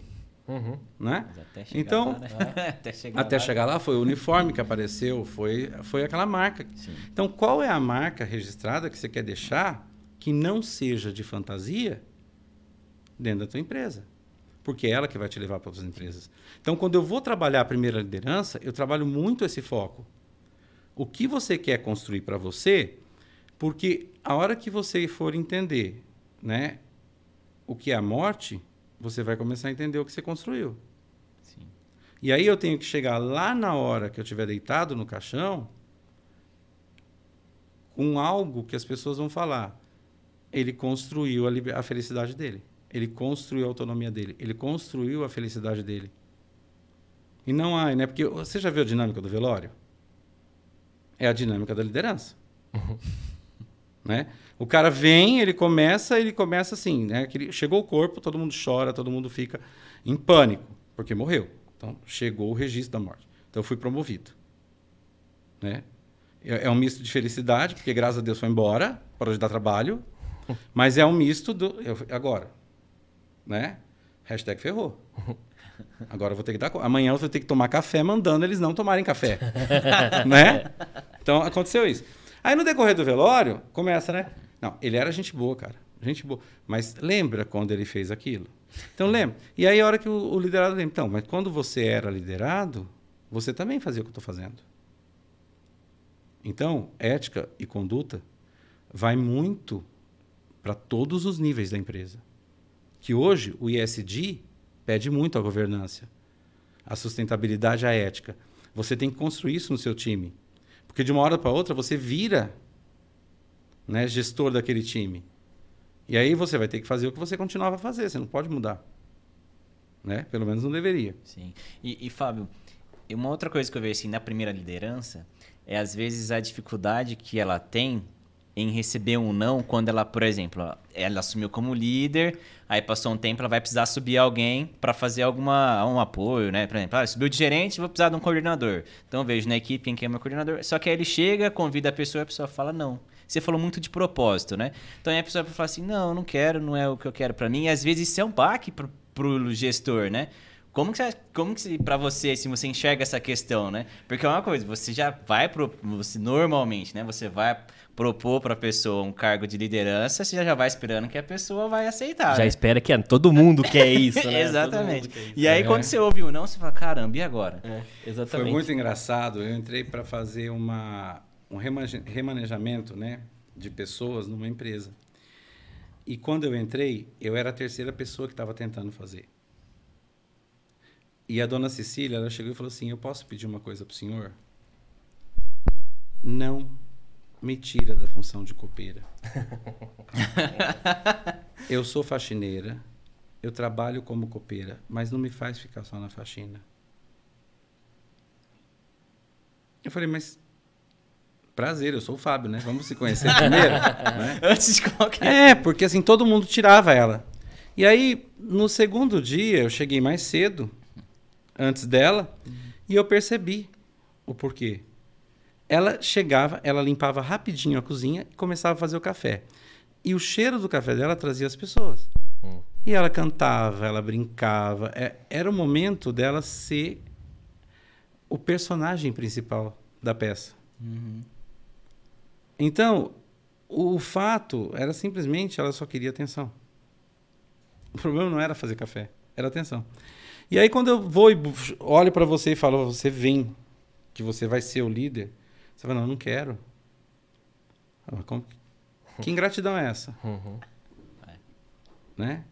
Né? Mas até chegar Então, lá, né? até chegar lá foi o uniforme que apareceu, foi aquela marca. Sim. Então, qual é a marca registrada que você quer deixar que não seja de fantasia dentro da tua empresa? Porque é ela que vai te levar para outras empresas. Então, quando eu vou trabalhar a primeira liderança, eu trabalho muito esse foco. O que você quer construir para você, porque a hora que você for entender, né, o que é a morte, você vai começar a entender o que você construiu. Sim. E aí eu tenho que chegar lá na hora que eu estiver deitado no caixão com algo que as pessoas vão falar. Ele construiu a felicidade dele. Ele construiu a autonomia dele. Ele construiu a felicidade dele. E não há, né? Porque você já viu a dinâmica do velório? É a dinâmica da liderança. Né? O cara vem, ele começa assim, né? Chegou o corpo, todo mundo chora, todo mundo fica em pânico, porque morreu. Então, chegou o registro da morte. Então, eu fui promovido. Né? É um misto de felicidade, porque graças a Deus foi embora, parou de dar trabalho, mas é um misto agora. Né? Hashtag ferrou. Agora eu vou ter que dar... Amanhã eu vou ter que tomar café mandando eles não tomarem café. Né? Então, aconteceu isso. Aí, no decorrer do velório, começa, né? Não, ele era gente boa, cara. Gente boa. Mas lembra quando ele fez aquilo? Então, lembra. E aí, a hora que o liderado lembra. Então, mas quando você era liderado, você também fazia o que eu estou fazendo. Então, ética e conduta vai muito para todos os níveis da empresa. Que hoje, o ESG pede muito a governança, a sustentabilidade, a ética. Você tem que construir isso no seu time. Porque de uma hora para outra você vira, né, gestor daquele time. E aí você vai ter que fazer o que você continuava a fazer. Você não pode mudar. Né? Pelo menos não deveria. Sim. E Fábio, uma outra coisa que eu vejo assim, na primeira liderança é, às vezes, a dificuldade que ela tem em receber um não quando ela, por exemplo, ela assumiu como líder, aí passou um tempo, ela vai precisar subir alguém para fazer um apoio, né? Por exemplo, subiu de gerente, vou precisar de um coordenador. Então, eu vejo na equipe quem é meu coordenador. Só que aí ele chega, convida a pessoa fala não. Você falou muito de propósito, né? Então, aí a pessoa fala assim, não, eu não quero, não é o que eu quero para mim. E, às vezes, isso é um baque pro gestor, né? Como que para você, se você enxerga essa questão, né? Porque é uma coisa, você já vai você normalmente, né? Você vai propor para a pessoa um cargo de liderança, você já vai esperando que a pessoa vai aceitar. Já né? espera que todo mundo quer isso, né? Exatamente. Quer isso. E aí, quando você ouve o não, você fala, caramba, e agora? Exatamente. Foi muito engraçado. Eu entrei para fazer um remanejamento, né, de pessoas numa empresa. E quando eu entrei, eu era a terceira pessoa que estava tentando fazer. E a dona Cecília, ela chegou e falou assim, eu posso pedir uma coisa para o senhor? Não me tira da função de copeira. Eu sou faxineira, eu trabalho como copeira, mas não me faz ficar só na faxina. Eu falei, mas prazer, eu sou o Fábio, né? Vamos se conhecer primeiro. Né? Antes de qualquer... Porque assim, todo mundo tirava ela. E aí, no segundo dia, eu cheguei mais cedo, antes dela, e eu percebi o porquê. Ela chegava, ela limpava rapidinho a cozinha e começava a fazer o café. E o cheiro do café dela trazia as pessoas. E ela cantava, ela brincava. Era o momento dela ser o personagem principal da peça. Então, o fato era simplesmente ela só queria atenção. O problema não era fazer café, era atenção. E aí quando eu vou e olho para você e falo, você vem, que você vai ser o líder, você fala, não, eu não quero. Que ingratidão é essa? Né?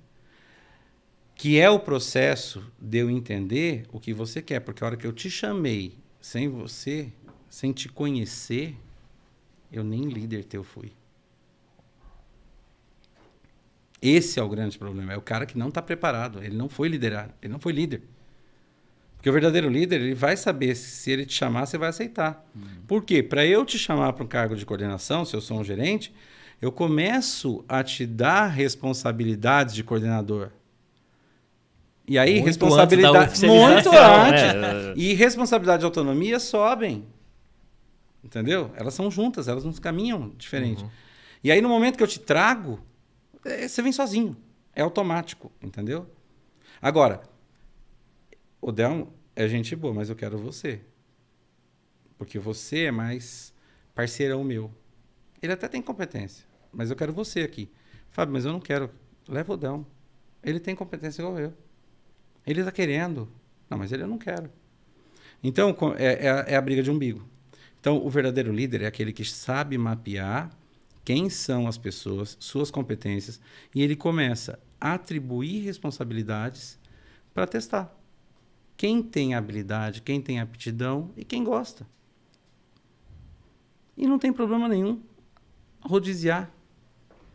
Que é o processo de eu entender o que você quer. Porque a hora que eu te chamei sem você, sem te conhecer, eu nem líder teu fui. Esse é o grande problema. É o cara que não está preparado. Ele não foi liderado. Ele não foi líder. Porque o verdadeiro líder, ele vai saber se ele te chamar, você vai aceitar. Por quê? Para eu te chamar para um cargo de coordenação, se eu sou um gerente, eu começo a te dar responsabilidades de coordenador. E aí, muito responsabilidade... antes da Muito oficialização, antes. E responsabilidade e autonomia sobem. Entendeu? Elas são juntas, elas não caminham diferente. E aí, no momento que eu te trago, você vem sozinho. É automático, entendeu? Agora, o Delmo é gente boa, mas eu quero você. Porque você é mais parceirão meu. Ele até tem competência, mas eu quero você aqui. Fábio, mas eu não quero. Leva o Delmo. Ele tem competência igual eu. Ele está querendo. Não, mas ele não quer. Então, é a briga de umbigo. Então, o verdadeiro líder é aquele que sabe mapear quem são as pessoas, suas competências, e ele começa a atribuir responsabilidades para testar. Quem tem habilidade, quem tem aptidão e quem gosta. E não tem problema nenhum rodiziar.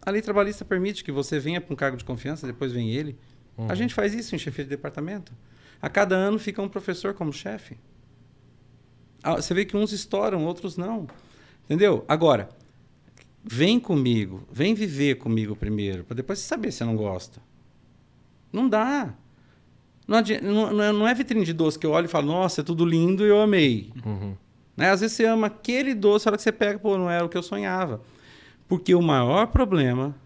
A lei trabalhista permite que você venha para um cargo de confiança, depois vem ele. A gente faz isso em chefia de departamento. A cada ano fica um professor como chefe. Você vê que uns estouram, outros não. Entendeu? Agora, vem comigo, vem viver comigo primeiro, para depois você saber se não gosta. Não dá. Não é vitrine de doce que eu olho e falo, nossa, é tudo lindo e eu amei. Né? Às vezes você ama aquele doce, a hora que você pega, pô, não era o que eu sonhava. Porque o maior problema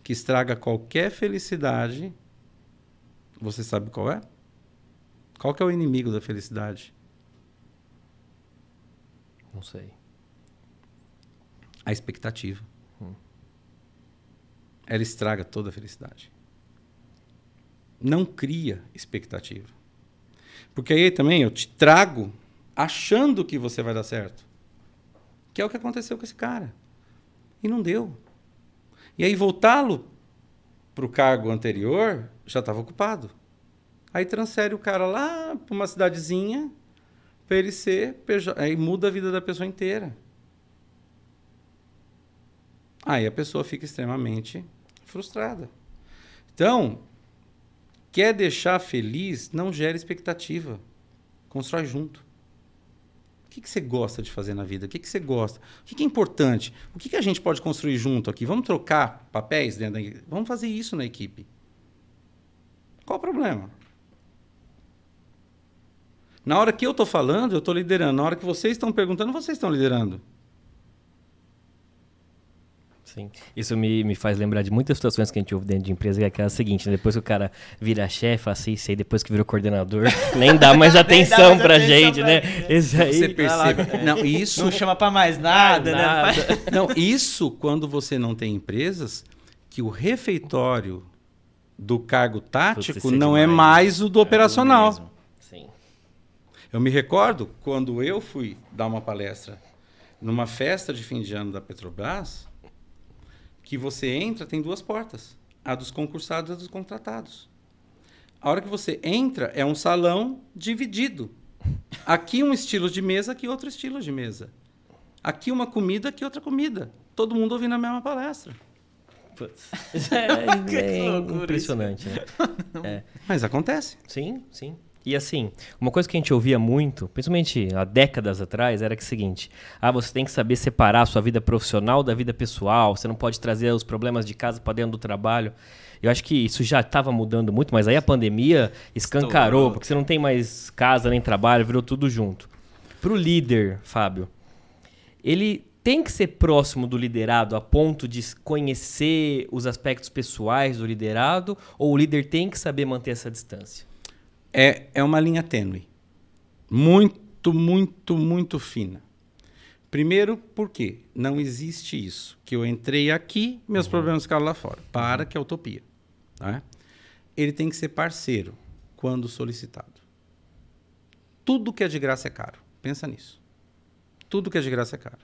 que estraga qualquer felicidade, você sabe qual é? Qual que é o inimigo da felicidade? Não sei. A expectativa. Ela estraga toda a felicidade. Não cria expectativa. Porque aí também eu te trago achando que você vai dar certo. Que é o que aconteceu com esse cara. E não deu. E aí voltá-lo para o cargo anterior já estava ocupado. Aí transfere o cara lá para uma cidadezinha para ele ser PJ. Aí muda a vida da pessoa inteira. Aí a pessoa fica extremamente frustrada. Então, quer deixar feliz, não gera expectativa. Constrói junto. O que você gosta de fazer na vida? O que você gosta? O que é importante? O que a gente pode construir junto aqui? Vamos trocar papéis dentro da equipe? Vamos fazer isso na equipe. Qual o problema? Na hora que eu estou falando, eu estou liderando. Na hora que vocês estão perguntando, vocês estão liderando. Sim. Isso me faz lembrar de muitas situações que a gente ouve dentro de empresa, que é aquela seguinte, né? Depois que o cara vira chefe, assim, aí depois que virou coordenador, nem dá mais atenção pra gente, né? Esse aí, você percebe. Não, isso não chama pra mais nada, nada. né? Não, isso quando você não tem empresas que o refeitório do cargo tático não é mais o do operacional. Sim. Eu me recordo quando eu fui dar uma palestra numa festa de fim de ano da Petrobras, que você entra, tem duas portas. A dos concursados e a dos contratados. A hora que você entra, é um salão dividido. Aqui um estilo de mesa, aqui outro estilo de mesa. Aqui uma comida, aqui outra comida. Todo mundo ouvindo a mesma palestra. É impressionante, né? Mas acontece. Sim, sim. E assim, uma coisa que a gente ouvia muito, principalmente há décadas atrás, era que é o seguinte: você tem que saber separar a sua vida profissional da vida pessoal, você não pode trazer os problemas de casa para dentro do trabalho. Eu acho que isso já estava mudando muito, mas aí a pandemia escancarou, porque você não tem mais casa nem trabalho, virou tudo junto. Para o líder, Fábio, ele tem que ser próximo do liderado a ponto de conhecer os aspectos pessoais do liderado, ou o líder tem que saber manter essa distância? É uma linha tênue. Muito, muito, muito fina. Primeiro, porque não existe isso. Que eu entrei aqui, meus problemas ficaram lá fora. Para, que é utopia. Né? Ele tem que ser parceiro quando solicitado. Tudo que é de graça é caro. Pensa nisso. Tudo que é de graça é caro.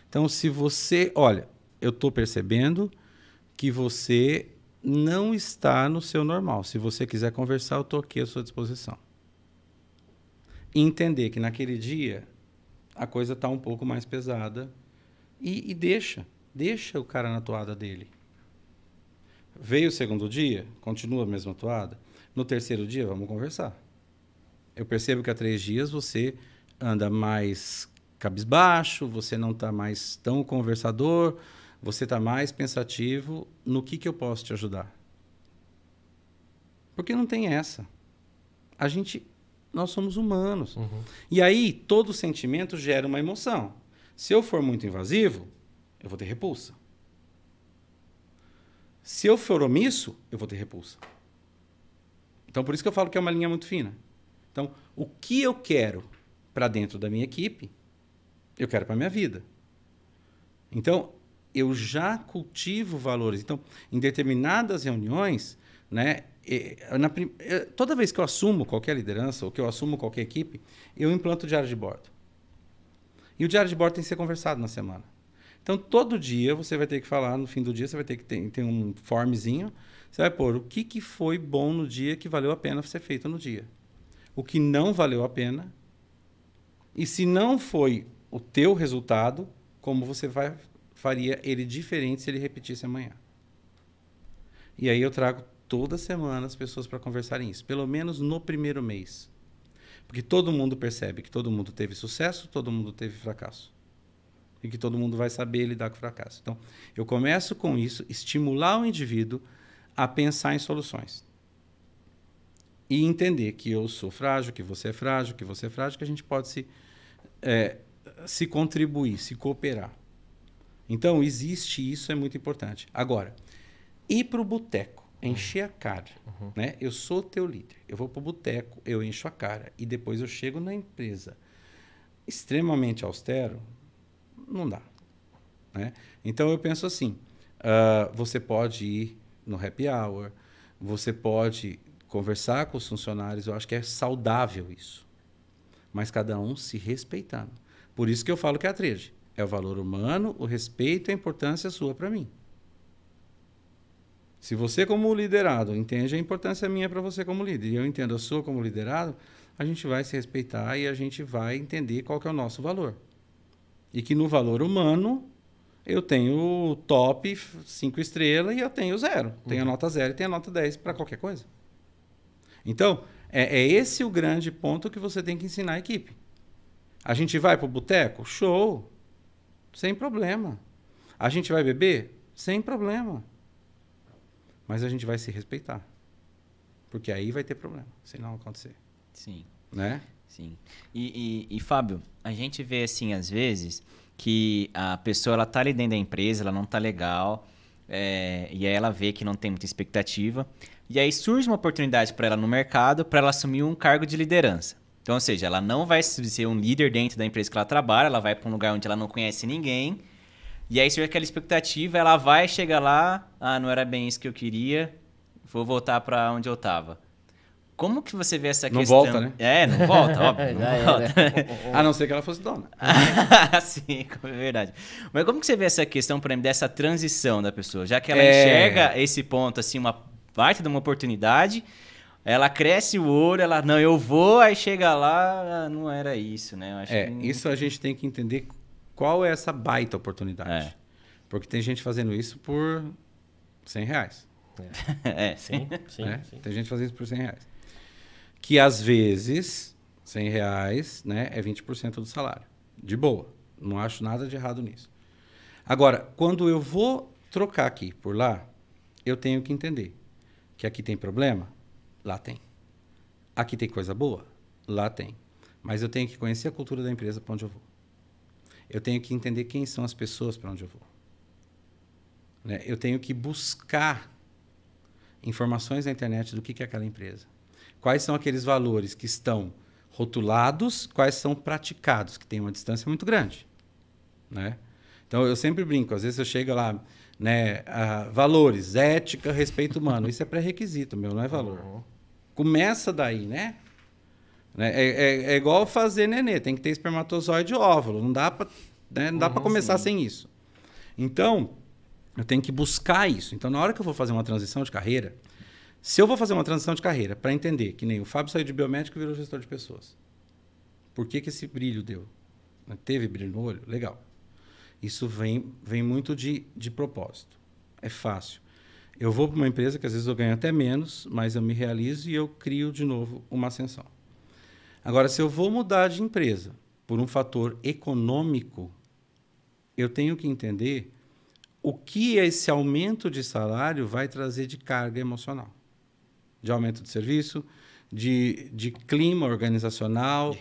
Então, se você... Olha, eu estou percebendo que você não está no seu normal. Se você quiser conversar, eu estou aqui à sua disposição. E entender que naquele dia a coisa está um pouco mais pesada e deixa o cara na toada dele. Veio o segundo dia, continua a mesma toada. No terceiro dia, vamos conversar. Eu percebo que há 3 dias você anda mais cabisbaixo, você não está mais tão conversador, você está mais pensativo no que eu posso te ajudar. Porque não tem essa. Nós somos humanos. E aí, todo sentimento gera uma emoção. Se eu for muito invasivo, eu vou ter repulsa. Se eu for omisso, eu vou ter repulsa. Então, por isso que eu falo que é uma linha muito fina. Então, o que eu quero para dentro da minha equipe, eu quero para a minha vida. Então, eu já cultivo valores. Então, em determinadas reuniões, né, toda vez que eu assumo qualquer liderança ou que eu assumo qualquer equipe, eu implanto o diário de bordo. E o diário de bordo tem que ser conversado na semana. Então, todo dia você vai ter que falar, no fim do dia, você vai ter que ter um formzinho, você vai pôr o que foi bom no dia que valeu a pena ser feito no dia. O que não valeu a pena. E se não foi o teu resultado, como você faria ele diferente se ele repetisse amanhã. E aí eu trago toda semana as pessoas para conversarem isso, pelo menos no primeiro mês. Porque todo mundo percebe que todo mundo teve sucesso, todo mundo teve fracasso. E que todo mundo vai saber lidar com o fracasso. Então, eu começo com isso, estimular o indivíduo a pensar em soluções. E entender que eu sou frágil, que você é frágil, que você é frágil, que a gente pode se contribuir, se cooperar. Então, existe isso, é muito importante. Agora, ir para o boteco, encher a cara. Né? Eu sou teu líder, eu vou para o boteco, eu encho a cara e depois eu chego na empresa extremamente austero, não dá. Né? Então, eu penso assim, você pode ir no happy hour, você pode conversar com os funcionários, eu acho que é saudável isso. Mas cada um se respeitando. Por isso que eu falo que é a tríade. É o valor humano, o respeito e a importância sua para mim. Se você, como liderado, entende a importância minha para você como líder, e eu entendo a sua como liderado, a gente vai se respeitar e a gente vai entender qual que é o nosso valor. E que no valor humano, eu tenho o top 5 estrelas e eu tenho 0. Tenho a nota 0 e tenho a nota 10 para qualquer coisa. Então, é esse o grande ponto que você tem que ensinar a equipe. A gente vai para o boteco? Show! Sem problema. A gente vai beber? Sem problema. Mas a gente vai se respeitar. Porque aí vai ter problema, se não acontecer. Sim. Né? Sim. E Fábio, a gente vê assim, às vezes, que a pessoa ela tá ali dentro da empresa, ela não tá legal, e aí ela vê que não tem muita expectativa, e aí surge uma oportunidade para ela no mercado para ela assumir um cargo de liderança. Então, ou seja, ela não vai ser um líder dentro da empresa que ela trabalha, ela vai para um lugar onde ela não conhece ninguém, e aí surge aquela expectativa, ela vai chegar lá, não era bem isso que eu queria, vou voltar para onde eu estava. Como que você vê essa questão? Não volta, né? Não volta, óbvio. Não volta. A não ser que ela fosse dona. Sim, é verdade. Mas como que você vê essa questão, por exemplo, dessa transição da pessoa? Já que ela enxerga esse ponto, assim, uma parte de uma oportunidade, ela cresce o olho, ela, não, eu vou, aí chega lá, não era isso, né? Eu acho que... Isso a gente tem que entender qual é essa baita oportunidade. Porque tem gente fazendo isso por R$100. Sim. Tem gente fazendo isso por R$100. que às vezes, R$100, né, é 20% do salário. De boa. Não acho nada de errado nisso. Agora, quando eu vou trocar aqui por lá, eu tenho que entender que aqui tem problema, lá tem. Aqui tem coisa boa, lá tem. Mas eu tenho que conhecer a cultura da empresa para onde eu vou. Eu tenho que entender quem são as pessoas para onde eu vou. Né? Eu tenho que buscar informações na internet do que é aquela empresa. Quais são aqueles valores que estão rotulados, quais são praticados, que tem uma distância muito grande. Né? Então, eu sempre brinco. Às vezes eu chego lá, né, valores, ética, respeito humano. Isso é pré-requisito, meu, não é valor. Começa daí, né? É igual fazer nenê. Tem que ter espermatozoide e óvulo. Não dá para, né, não dá para começar sem isso. Então, eu tenho que buscar isso. Então, na hora que eu vou fazer uma transição de carreira, se eu vou fazer uma transição de carreira para entender que nem o Fábio saiu de biomédico e virou gestor de pessoas. Por que esse brilho deu? Teve brilho no olho? Legal. Isso vem muito de propósito. É fácil. Eu vou para uma empresa que às vezes eu ganho até menos, mas eu me realizo e eu crio de novo uma ascensão. Agora, se eu vou mudar de empresa por um fator econômico, eu tenho que entender o que esse aumento de salário vai trazer de carga emocional. De aumento de serviço, de clima organizacional, de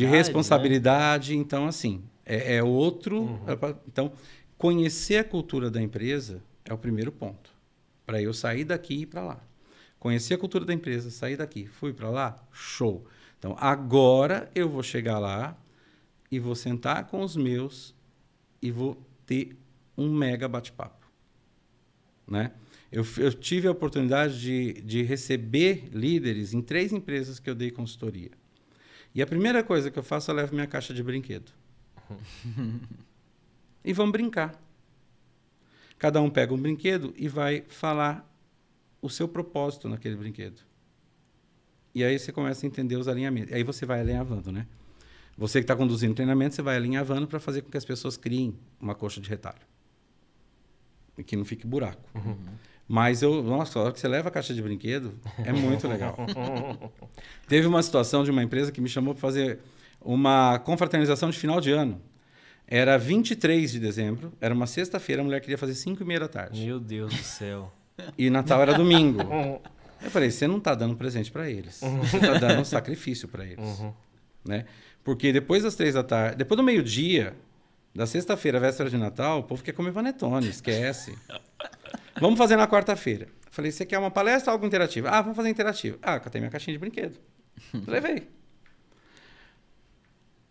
responsabilidade. Né? Então, assim, é outro... Então, conhecer a cultura da empresa é o primeiro ponto. Para eu sair daqui e ir para lá. Conhecer a cultura da empresa, sair daqui, fui para lá, show. Então, agora eu vou chegar lá e vou sentar com os meus e vou ter um mega bate-papo. Né? Eu tive a oportunidade de receber líderes em 3 empresas que eu dei consultoria. E a primeira coisa que eu faço, eu levo minha caixa de brinquedo. E vamos brincar. Cada um pega um brinquedo e vai falar o seu propósito naquele brinquedo. E aí você começa a entender os alinhamentos. Aí você vai alinhavando, né? Você que está conduzindo o treinamento, você vai alinhavando para fazer com que as pessoas criem uma coxa de retalho. E que não fique buraco. Mas nossa, a hora que você leva a caixa de brinquedo, é muito legal. Teve uma situação de uma empresa que me chamou para fazer uma confraternização de final de ano. Era 23 de dezembro, era uma sexta-feira, a mulher queria fazer 5h30 da tarde. Meu Deus do céu. E Natal era domingo. Eu falei, você não está dando presente para eles. Você está dando um sacrifício para eles. Né? Porque depois das 3 da tarde, depois do meio-dia, da sexta-feira, véspera de Natal, o povo quer comer panetone, esquece. Vamos fazer na quarta-feira. Eu falei, você quer uma palestra ou algo interativo? Ah, vamos fazer interativo. Ah, catei minha caixinha de brinquedo. Levei.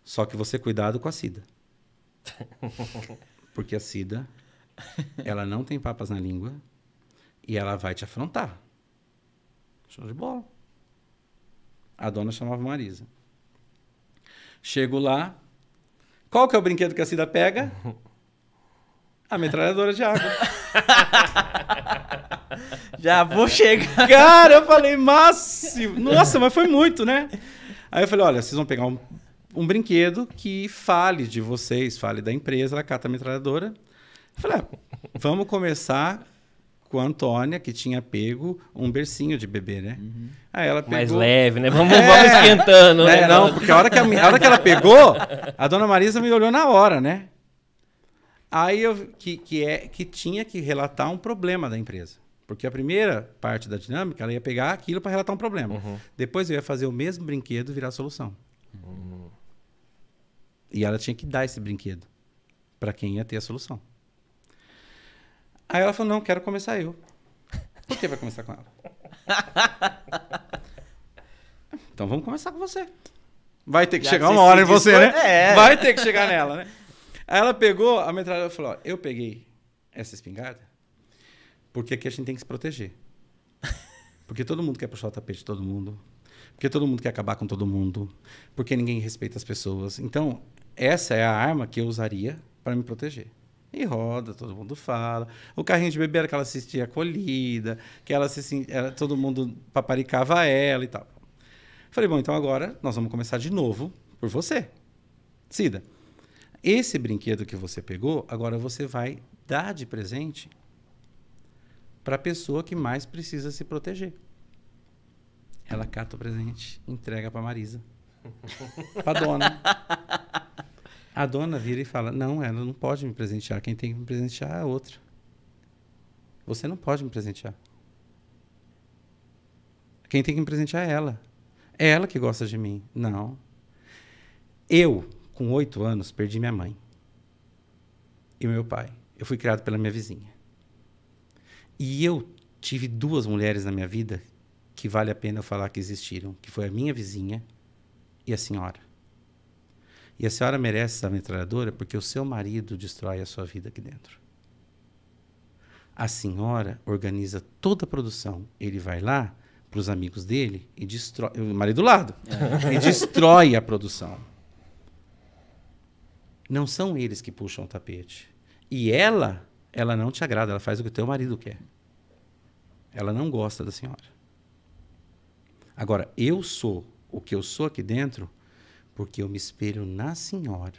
Só que você cuidado com a Cida. Porque a Cida, ela não tem papas na língua e ela vai te afrontar. Show de bola. A dona chamava Marisa. Chego lá. Qual que é o brinquedo que a Cida pega? A metralhadora de água. Já vou chegar. Cara, eu falei, máximo. Nossa, mas foi muito, né? Aí eu falei, olha, vocês vão pegar um brinquedo que fale de vocês, fale da empresa. Ela cata a metralhadora. Eu falei, vamos começar com a Antônia, que tinha pego um bercinho de bebê, né? Aí ela pegou... Mais leve, né? Vamos esquentando, né? Não, porque a hora que ela pegou, a dona Marisa me olhou na hora, né? Aí que tinha que relatar um problema da empresa. Porque a primeira parte da dinâmica, ela ia pegar aquilo para relatar um problema. Depois eu ia fazer o mesmo brinquedo virar solução. E ela tinha que dar esse brinquedo para quem ia ter a solução. Aí ela falou, não, quero começar eu. Por que vai começar com ela? Então vamos começar com você. Vai ter que chegar uma hora em você, né? Vai ter que chegar nela, né? Aí ela pegou a metralhadora e falou, ó, eu peguei essa espingarda porque aqui a gente tem que se proteger. Porque todo mundo quer puxar o tapete de todo mundo. Porque todo mundo quer acabar com todo mundo. Porque ninguém respeita as pessoas. Então, essa é a arma que eu usaria para me proteger. E roda, todo mundo fala. O carrinho de bebê era que ela se sentia acolhida, que ela todo mundo paparicava ela e tal. Falei, bom, então agora nós vamos começar de novo por você. Cida, esse brinquedo que você pegou, agora você vai dar de presente para a pessoa que mais precisa se proteger. Ela cata o presente, entrega para Marisa. Para dona. A dona vira e fala, não, ela não pode me presentear. Quem tem que me presentear é a outra. Você não pode me presentear. Quem tem que me presentear é ela. É ela que gosta de mim. Não. Eu, com 8 anos, perdi minha mãe. E meu pai. Eu fui criado pela minha vizinha. E eu tive 2 mulheres na minha vida que vale a pena eu falar que existiram. Que foi a minha vizinha e a senhora. E a senhora merece essa metralhadora porque o seu marido destrói a sua vida aqui dentro. A senhora organiza toda a produção. Ele vai lá para os amigos dele e destrói... O marido do lado. E destrói a produção. Não são eles que puxam o tapete. E ela não te agrada. Ela faz o que o teu marido quer. Ela não gosta da senhora. Agora, eu sou o que eu sou aqui dentro porque eu me espelho na senhora.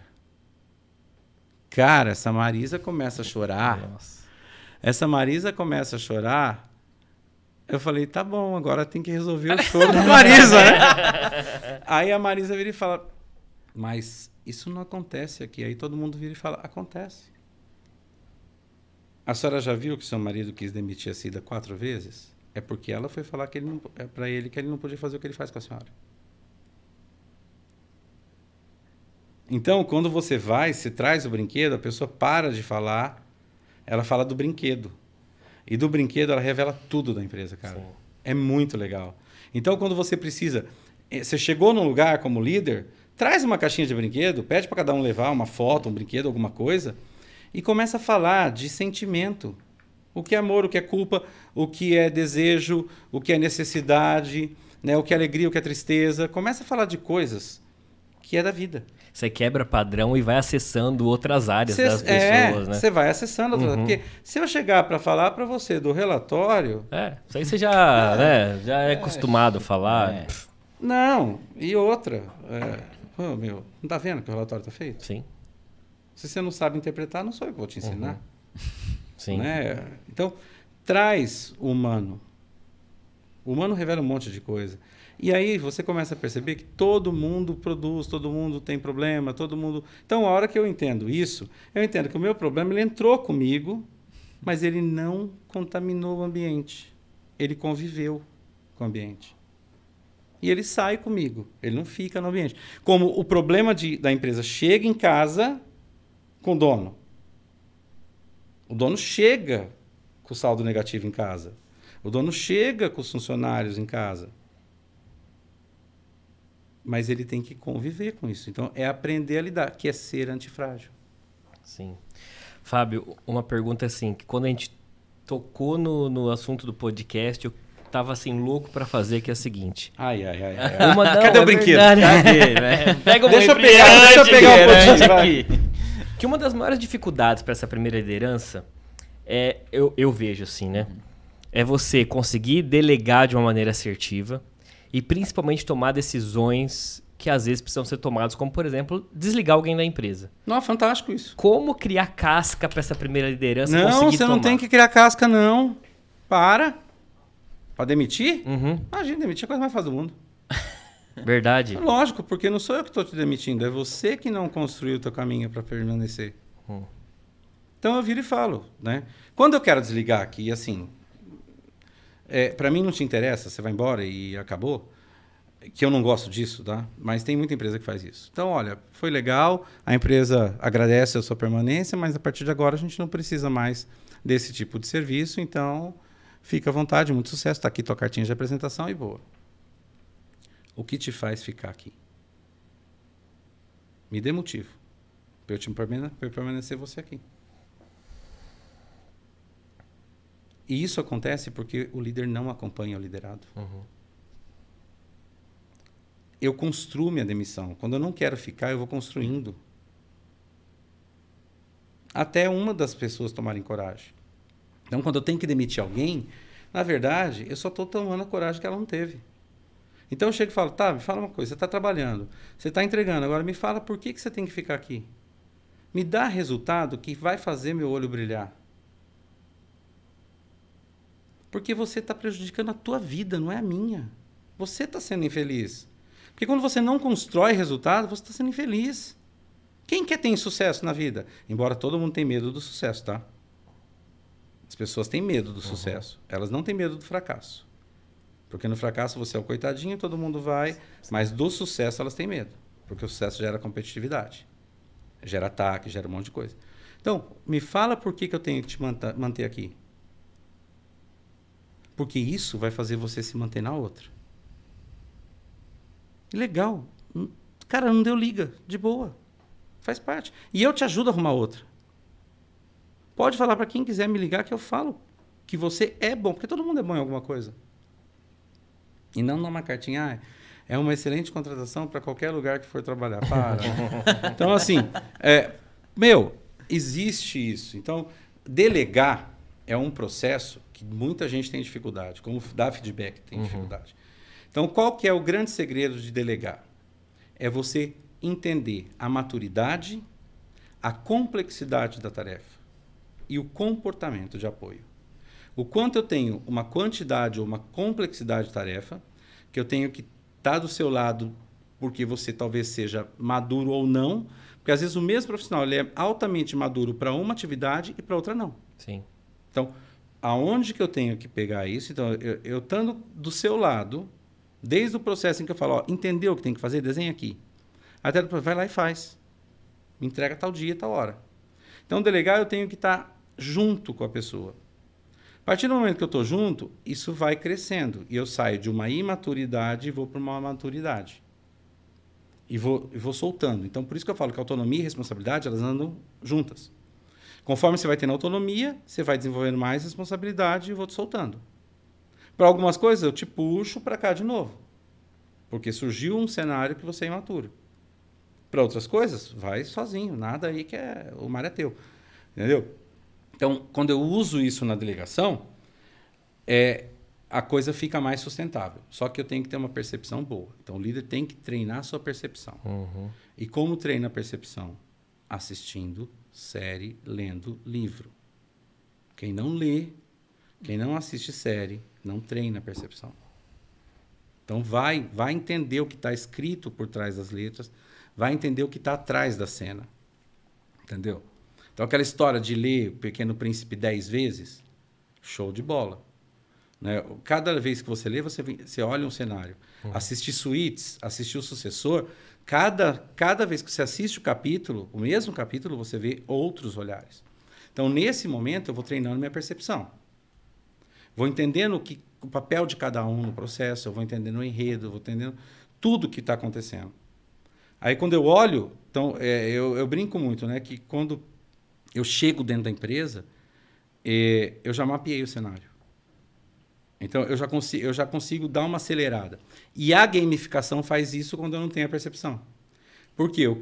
Cara, essa Marisa começa a chorar. Nossa. Essa Marisa começa a chorar. Eu falei, tá bom, agora tem que resolver o choro da Marisa, né? Aí a Marisa vira e fala, mas isso não acontece aqui. Aí todo mundo vira e fala, acontece. A senhora já viu que seu marido quis demitir a Cida 4 vezes? É porque ela foi falar que para ele que ele não podia fazer o que ele faz com a senhora. Então, quando você traz o brinquedo, a pessoa para de falar, ela fala do brinquedo. E do brinquedo ela revela tudo da empresa, cara. Sim. É muito legal. Então, quando você precisa... Você chegou num lugar como líder, traz uma caixinha de brinquedo, pede para cada um levar uma foto, um brinquedo, alguma coisa, e começa a falar de sentimento. O que é amor, o que é culpa, o que é desejo, o que é necessidade, né? O que é alegria, o que é tristeza. Começa a falar de coisas que é da vida. Você quebra padrão e vai acessando outras áreas das pessoas, né? Você vai acessando outras áreas. Porque se eu chegar para falar para você do relatório... Isso aí você já, né, já é acostumado a falar. Não, e outra. Não tá vendo que o relatório tá feito? Sim. Se você não sabe interpretar, não sou eu que vou te ensinar. Sim. Né? Então, traz o humano. O humano revela um monte de coisa. E aí você começa a perceber que todo mundo produz, todo mundo tem problema, todo mundo... Então, a hora que eu entendo isso, eu entendo que o meu problema ele entrou comigo, mas ele não contaminou o ambiente. Ele conviveu com o ambiente. E ele sai comigo, ele não fica no ambiente. Como o problema da empresa chega em casa com o dono. O dono chega com o saldo negativo em casa. O dono chega com os funcionários em casa. Mas ele tem que conviver com isso. Então, é aprender a lidar, que é ser antifrágil. Sim. Fábio, uma pergunta assim, que quando a gente tocou no assunto do podcast, eu tava assim, louco para fazer, que é a seguinte. Ai. Cadê o brinquedo? Pega deixa eu pegar um pouquinho. Que uma das maiores dificuldades para essa primeira liderança eu vejo assim, né? É você conseguir delegar de uma maneira assertiva e principalmente tomar decisões que às vezes precisam ser tomadas, como, por exemplo, desligar alguém da empresa. Não, fantástico isso. Como criar casca para essa primeira liderança conseguir tomar? Não, você não tem que criar casca, não. Para demitir? Imagina, demitir é a coisa mais fácil do mundo. Verdade. Lógico, porque não sou eu que estou te demitindo, é você que não construiu o teu caminho para permanecer. Então eu viro e falo, né? Quando eu quero desligar aqui, assim, para mim não te interessa, você vai embora e acabou, que eu não gosto disso, tá? Mas tem muita empresa que faz isso. Então, olha, foi legal, a empresa agradece a sua permanência, mas a partir de agora a gente não precisa mais desse tipo de serviço, então fica à vontade, muito sucesso, está aqui tua cartinha de apresentação e boa. O que te faz ficar aqui? Me dê motivo para eu permanecer você aqui. E isso acontece porque o líder não acompanha o liderado. Eu construo minha demissão. Quando eu não quero ficar, eu vou construindo. Até uma das pessoas tomarem coragem. Então, quando eu tenho que demitir alguém, na verdade, eu só estou tomando a coragem que ela não teve. Então eu chego e falo, tá, me fala uma coisa, você está trabalhando, você está entregando, agora me fala por que você tem que ficar aqui. Me dá resultado que vai fazer meu olho brilhar. Porque você está prejudicando a tua vida, não é a minha. Você está sendo infeliz. Porque quando você não constrói resultado, você está sendo infeliz. Quem quer ter sucesso na vida? Embora todo mundo tenha medo do sucesso, tá? As pessoas têm medo do sucesso. Elas não têm medo do fracasso. Porque no fracasso você é o coitadinho, todo mundo vai. Mas do sucesso elas têm medo. Porque o sucesso gera competitividade. Gera ataque, gera um monte de coisa. Então, me fala por que eu tenho que te manter aqui. Porque isso vai fazer você se manter na outra. Legal. Cara, não deu liga. De boa. Faz parte. E eu te ajudo a arrumar outra. Pode falar para quem quiser me ligar que eu falo que você é bom. Porque todo mundo é bom em alguma coisa. E não numa cartinha. É uma excelente contratação para qualquer lugar que for trabalhar. Para. Então, assim, existe isso. Então, delegar é um processo que muita gente tem dificuldade, como dar feedback tem dificuldade. Então, qual que é o grande segredo de delegar? É você entender a maturidade, a complexidade da tarefa e o comportamento de apoio. O quanto eu tenho uma quantidade ou uma complexidade de tarefa, que eu tenho que estar do seu lado porque você talvez seja maduro ou não, porque às vezes o mesmo profissional ele é altamente maduro para uma atividade e para outra não. Sim. Então, aonde que eu tenho que pegar isso? Então, eu estando do seu lado, desde o processo em que eu falo, entendeu o que tem que fazer? Desenha aqui. Até depois, vai lá e faz. Me entrega tal dia, tal hora. Então, delegar, eu tenho que estar junto com a pessoa. A partir do momento que eu estou junto, isso vai crescendo. E eu saio de uma imaturidade e vou para uma maturidade. E vou soltando. Então, por isso que eu falo que autonomia e responsabilidade, elas andam juntas. Conforme você vai tendo autonomia, você vai desenvolvendo mais responsabilidade e vou te soltando. Para algumas coisas, eu te puxo para cá de novo. Porque surgiu um cenário que você é imaturo. Para outras coisas, vai sozinho. Nada aí que o mar é teu. Entendeu? Então, quando eu uso isso na delegação, a coisa fica mais sustentável. Só que eu tenho que ter uma percepção boa. Então, o líder tem que treinar a sua percepção. E como treina a percepção? Assistindo série, lendo livro. Quem não lê, quem não assiste série, não treina a percepção. Então, vai entender o que está escrito por trás das letras, vai entender o que está atrás da cena. Entendeu? Então, aquela história de ler O Pequeno Príncipe 10 vezes, show de bola. Né? Cada vez que você lê, você olha um cenário. Assistir Suits, assistir O Sucessor, cada vez que você assiste o mesmo capítulo, você vê outros olhares. Então, nesse momento, eu vou treinando minha percepção. Vou entendendo o papel de cada um no processo, eu vou entendendo o enredo, eu vou entendendo tudo que está acontecendo. Aí, quando eu olho, então, eu brinco muito, né, que quando eu chego dentro da empresa, eu já mapeei o cenário. Então, eu já consigo dar uma acelerada. E a gamificação faz isso quando eu não tenho a percepção. Porque eu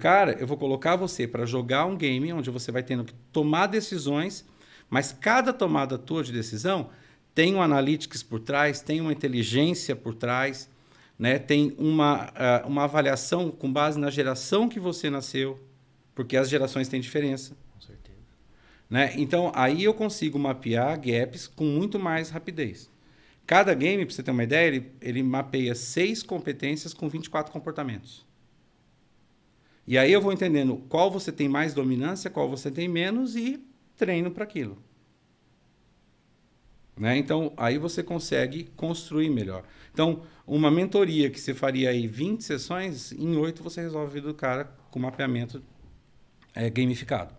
vou colocar você para jogar um game onde você vai tendo que tomar decisões, mas cada tomada tua de decisão tem um analytics por trás, tem uma inteligência por trás, né? Tem uma avaliação com base na geração que você nasceu, porque as gerações têm diferença. Com certeza. Né? Então, aí eu consigo mapear gaps com muito mais rapidez. Cada game, para você ter uma ideia, ele mapeia 6 competências com 24 comportamentos. E aí eu vou entendendo qual você tem mais dominância, qual você tem menos e treino para aquilo. Né? Então, aí você consegue construir melhor. Então, uma mentoria que você faria aí 20 sessões, em 8 você resolve a vida do cara com mapeamento gamificado.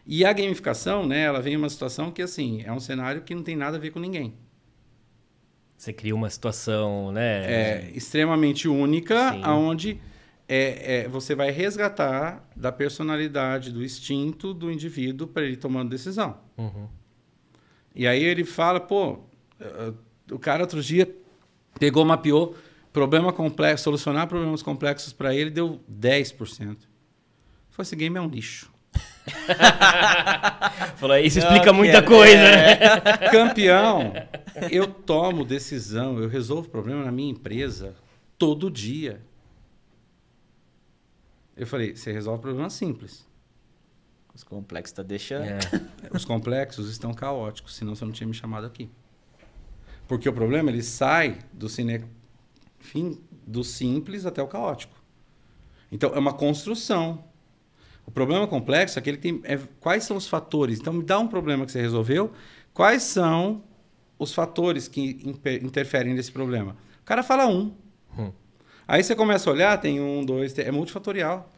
E a gamificação, né, ela vem em uma situação que assim, é um cenário que não tem nada a ver com ninguém. Você cria uma situação, né? Extremamente única, onde você vai resgatar da personalidade, do instinto do indivíduo para ele tomando decisão. E aí ele fala, o cara outro dia pegou, mapeou, problema complexo, solucionar problemas complexos para ele, deu 10%. Falei, esse game é um lixo. Falou, isso explica muita coisa, né? Campeão, eu tomo decisão, eu resolvo problema na minha empresa todo dia. Eu falei, você resolve problema simples. Os complexos tá deixando. Os complexos estão caóticos, senão você não tinha me chamado aqui. Porque o problema, ele sai do Enfim, do simples até o caótico. Então, é uma construção. O problema complexo é que ele tem... quais são os fatores? Então, me dá um problema que você resolveu. Quais são os fatores que interferem nesse problema? O cara fala um. Aí você começa a olhar, tem 1, 2, 3... É multifatorial.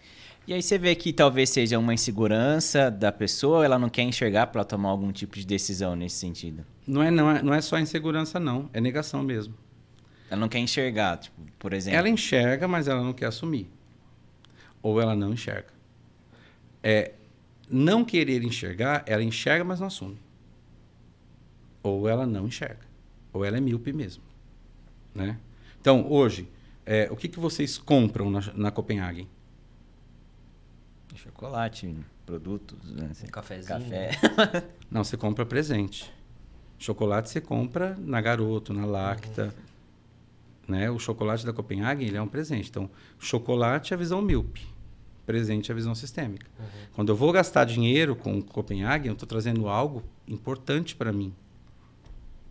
E aí você vê que talvez seja uma insegurança da pessoa, ela não quer enxergar para tomar algum tipo de decisão nesse sentido. Não é só insegurança, não. É negação mesmo. Ela não quer enxergar, tipo, por exemplo. Ela enxerga, mas ela não quer assumir. Ou ela não enxerga. Não querer enxergar, ela enxerga, mas não assume. Ou ela não enxerga. Ou ela é míope mesmo. Né? Então, hoje, o que vocês compram na Copenhagen? Chocolate, produtos, né? Cafézinho. Café. Não, você compra presente. Chocolate você compra na Garoto, na Lacta. Né? O chocolate da Copenhagen, ele é um presente. Então, chocolate é a visão míope. Presente é a visão sistêmica. Quando eu vou gastar dinheiro com Copenhagen, eu estou trazendo algo importante para mim.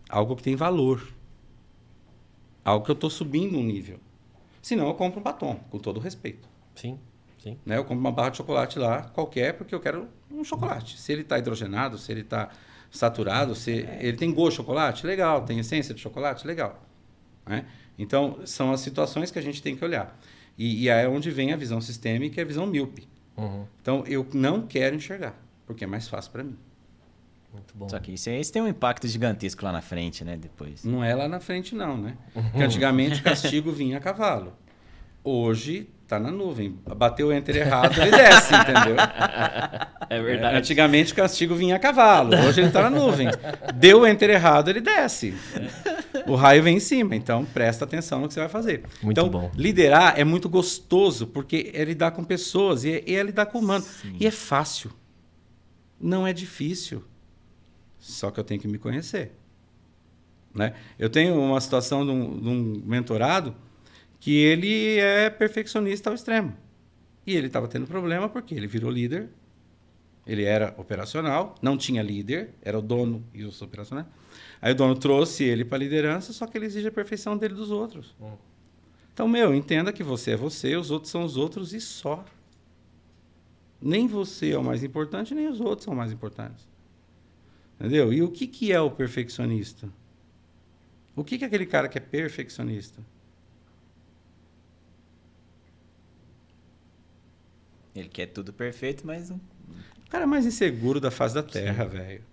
Algo que tem valor. Algo que eu estou subindo um nível. Senão eu compro um batom, com todo respeito. Sim, sim. Né? Eu compro uma barra de chocolate lá, qualquer, porque eu quero um chocolate. Se ele está hidrogenado, se ele está saturado, se ele tem gosto de chocolate, legal. Tem essência de chocolate, legal. Né? Então, são as situações que a gente tem que olhar. E aí é onde vem a visão sistêmica e a visão míope. Então, eu não quero enxergar, porque é mais fácil para mim. Muito bom. Só que isso tem um impacto gigantesco lá na frente, né? Depois. Não é lá na frente, não, né? Porque antigamente o castigo vinha a cavalo. Hoje tá na nuvem. Bateu o enter errado, ele desce, entendeu? É verdade. Antigamente o castigo vinha a cavalo. Hoje ele tá na nuvem. Deu o enter errado, ele desce. O raio vem em cima. Então, presta atenção no que você vai fazer. Muito então, bom. Liderar é muito gostoso, porque é lidar com pessoas e é lidar com humanos. Sim. E é fácil. Não é difícil. Só que eu tenho que me conhecer. Né? Eu tenho uma situação de um mentorado que ele é perfeccionista ao extremo. E ele estava tendo problema porque ele virou líder, ele era operacional, não tinha líder, era o dono e os operacionais. Aí o dono trouxe ele para a liderança, só que ele exige a perfeição dele dos outros. Então, entenda que você é você, os outros são os outros e só. Nem você é o mais importante, nem os outros são mais importantes. Entendeu? E o que é o perfeccionista? O que é aquele cara que é perfeccionista? Ele quer tudo perfeito, mas... O cara mais inseguro da face da Terra, velho.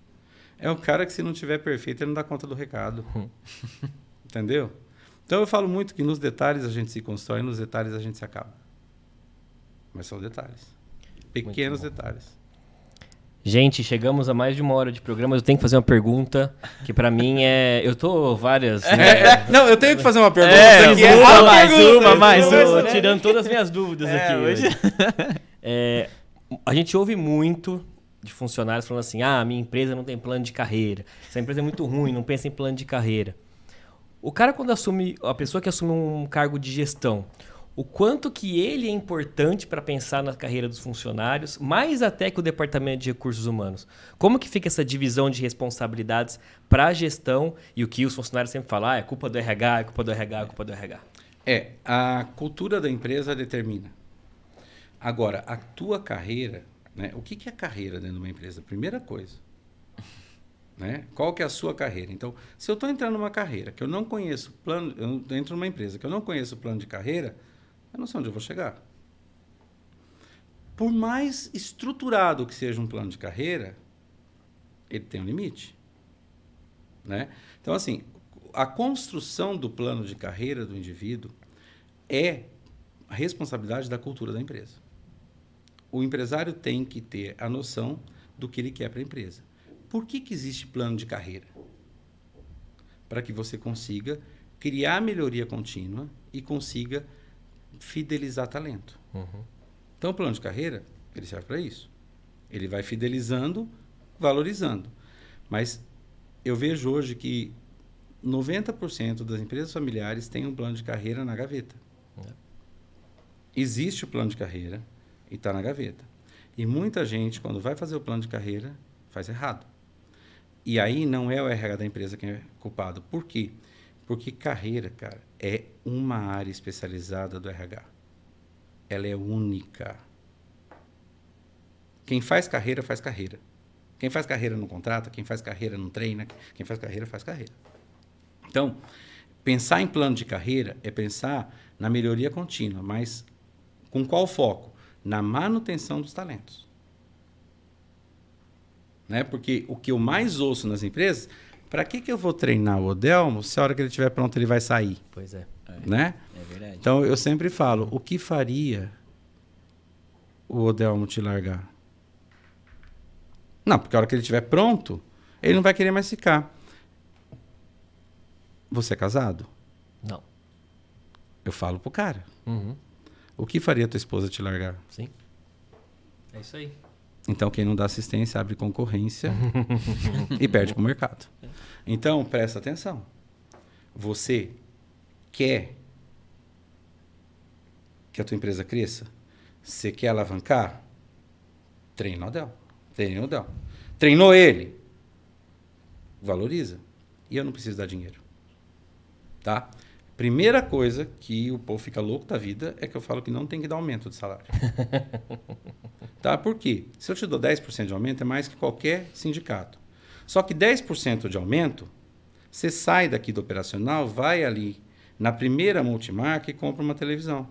É o cara que, se não tiver perfeito, ele não dá conta do recado. Entendeu? Então, eu falo muito que nos detalhes a gente se constrói, nos detalhes a gente se acaba. Mas são detalhes. Pequenos detalhes. Gente, chegamos a mais de 1 hora de programa. Eu tenho que fazer uma pergunta que pra mim é... Eu tô várias... Né? Não, eu tenho que fazer uma pergunta. Mais uma. Tirando todas as minhas dúvidas aqui hoje. A gente ouve muito de funcionários falando assim, minha empresa não tem plano de carreira. Essa empresa é muito ruim, não pensa em plano de carreira. O cara, quando assume... A pessoa que assume um cargo de gestão... O quanto que ele é importante para pensar na carreira dos funcionários, mais até que o departamento de recursos humanos. Como que fica essa divisão de responsabilidades para a gestão e o que os funcionários sempre falam, é culpa do RH, é culpa do RH, é culpa do RH. A cultura da empresa determina. Agora, a tua carreira, né? O que é carreira dentro de uma empresa? Primeira coisa. Né? Qual que é a sua carreira? Então, se eu estou entrando numa carreira que eu não conheço plano, eu entro numa empresa que eu não conheço o plano de carreira, eu não sei onde eu vou chegar. Por mais estruturado que seja um plano de carreira, ele tem um limite. Né? Então, assim, a construção do plano de carreira do indivíduo é a responsabilidade da cultura da empresa. O empresário tem que ter a noção do que ele quer para a empresa. Por que existe plano de carreira? Para que você consiga criar melhoria contínua e consiga fidelizar talento. Então, o plano de carreira, ele serve para isso. Ele vai fidelizando, valorizando. Mas eu vejo hoje que 90% das empresas familiares têm um plano de carreira na gaveta. Existe o plano de carreira e está na gaveta. E muita gente, quando vai fazer o plano de carreira, faz errado. E aí não é o RH da empresa que é culpado. Por quê? Porque carreira, cara, é uma área especializada do RH. Ela é única. Quem faz carreira, faz carreira. Quem faz carreira não contrata, quem faz carreira não treina, quem faz carreira, faz carreira. Então, pensar em plano de carreira é pensar na melhoria contínua, mas com qual foco? Na manutenção dos talentos. Né? Porque o que eu mais ouço nas empresas, para que eu vou treinar o Odelmo se a hora que ele estiver pronto ele vai sair? Pois é. Né? É verdade. Então, eu sempre falo, o que faria o Odelmo te largar? Não, porque a hora que ele estiver pronto, ele não vai querer mais ficar. Você é casado? Não. Eu falo pro cara. Uhum. O que faria tua esposa te largar? Sim. É isso aí. Então, quem não dá assistência abre concorrência e perde pro mercado. Então, presta atenção. Você quer que a tua empresa cresça? Você quer alavancar? Treina o Odel. Treina o Odel. Treinou ele? Valoriza. E eu não preciso dar dinheiro. Tá? Primeira coisa que o povo fica louco da vida é que eu falo que não tem que dar aumento de salário. Tá? Por quê? Se eu te dou 10% de aumento, é mais que qualquer sindicato. Só que 10% de aumento, você sai daqui do operacional, vai ali na primeira multimarca e compra uma televisão.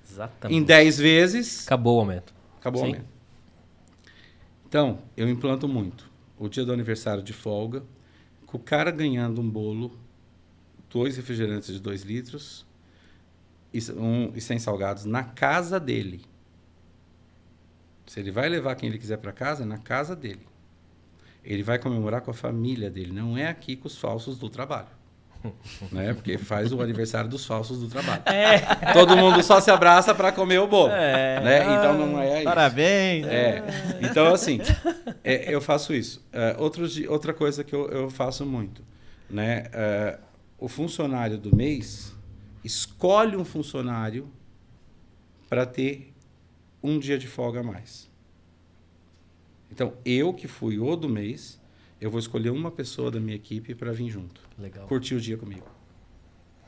Exatamente. Em 10 vezes... Acabou o aumento. Acabou o aumento. Então, eu implanto muito. O dia do aniversário de folga, com o cara ganhando um bolo, 2 refrigerantes de 2 litros e 100 salgados na casa dele. Se ele vai levar quem ele quiser para casa, é na casa dele. Ele vai comemorar com a família dele, não é aqui com os falsos do trabalho. Né? Porque faz o aniversário dos falsos do trabalho. Todo mundo só se abraça para comer o bolo. Né? Então não é isso. Parabéns. Então, assim, eu faço isso. Outra coisa que eu faço muito. Né? O funcionário do mês escolhe um funcionário para ter um dia de folga a mais. Então, eu que fui o do mês, eu vou escolher uma pessoa da minha equipe para vir junto. Legal. Curtir o dia comigo.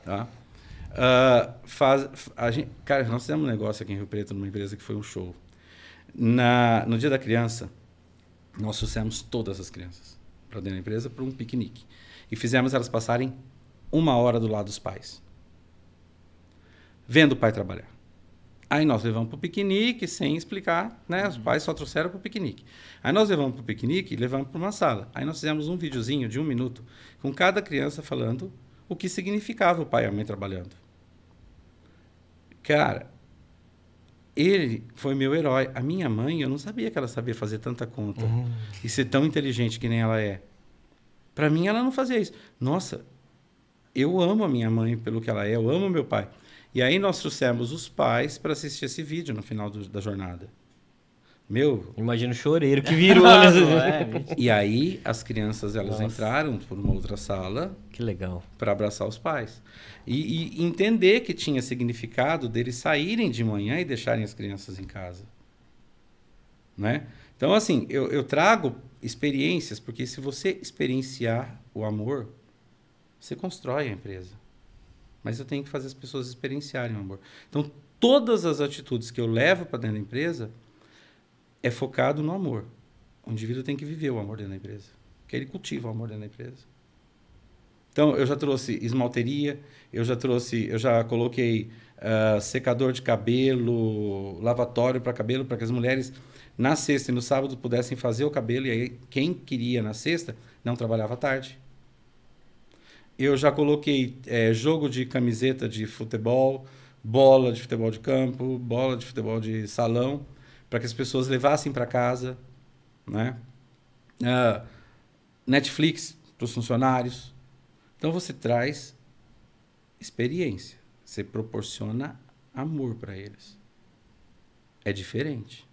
Tá? Cara, nós fizemos um negócio aqui em Rio Preto, numa empresa que foi um show. No dia da criança, nós trouxemos todas as crianças para dentro da empresa para um piquenique. E fizemos elas passarem 1 hora do lado dos pais. Vendo o pai trabalhar. Aí nós levamos para o piquenique sem explicar, né? Os pais só trouxeram para o piquenique. Aí nós levamos para o piquenique e levamos para uma sala. Aí nós fizemos um videozinho de 1 minuto com cada criança falando o que significava o pai e a mãe trabalhando. Cara, ele foi meu herói. A minha mãe, eu não sabia que ela sabia fazer tanta conta e ser tão inteligente que nem ela é. Para mim, ela não fazia isso. Nossa, eu amo a minha mãe pelo que ela é, eu amo meu pai. E aí nós trouxemos os pais para assistir esse vídeo no final da jornada. Imagina o choreiro que virou. E aí as crianças elas entraram por uma outra sala. Que legal. Para abraçar os pais. E entender que tinha significado deles saírem de manhã e deixarem as crianças em casa. Né? Então, assim, eu trago experiências, porque se você experienciar o amor, você constrói a empresa. Mas eu tenho que fazer as pessoas experienciarem o amor. Então, todas as atitudes que eu levo para dentro da empresa é focado no amor. O indivíduo tem que viver o amor dentro da empresa. Porque ele cultiva o amor dentro da empresa. Então, eu já trouxe esmalteria, eu já coloquei secador de cabelo, lavatório para cabelo, para que as mulheres na sexta e no sábado pudessem fazer o cabelo, e aí quem queria na sexta não trabalhava à tarde. Eu já coloquei jogo de camiseta de futebol, bola de futebol de campo, bola de futebol de salão, para que as pessoas levassem para casa, né? Netflix para os funcionários. Então, você traz experiência. Você proporciona amor para eles. É diferente.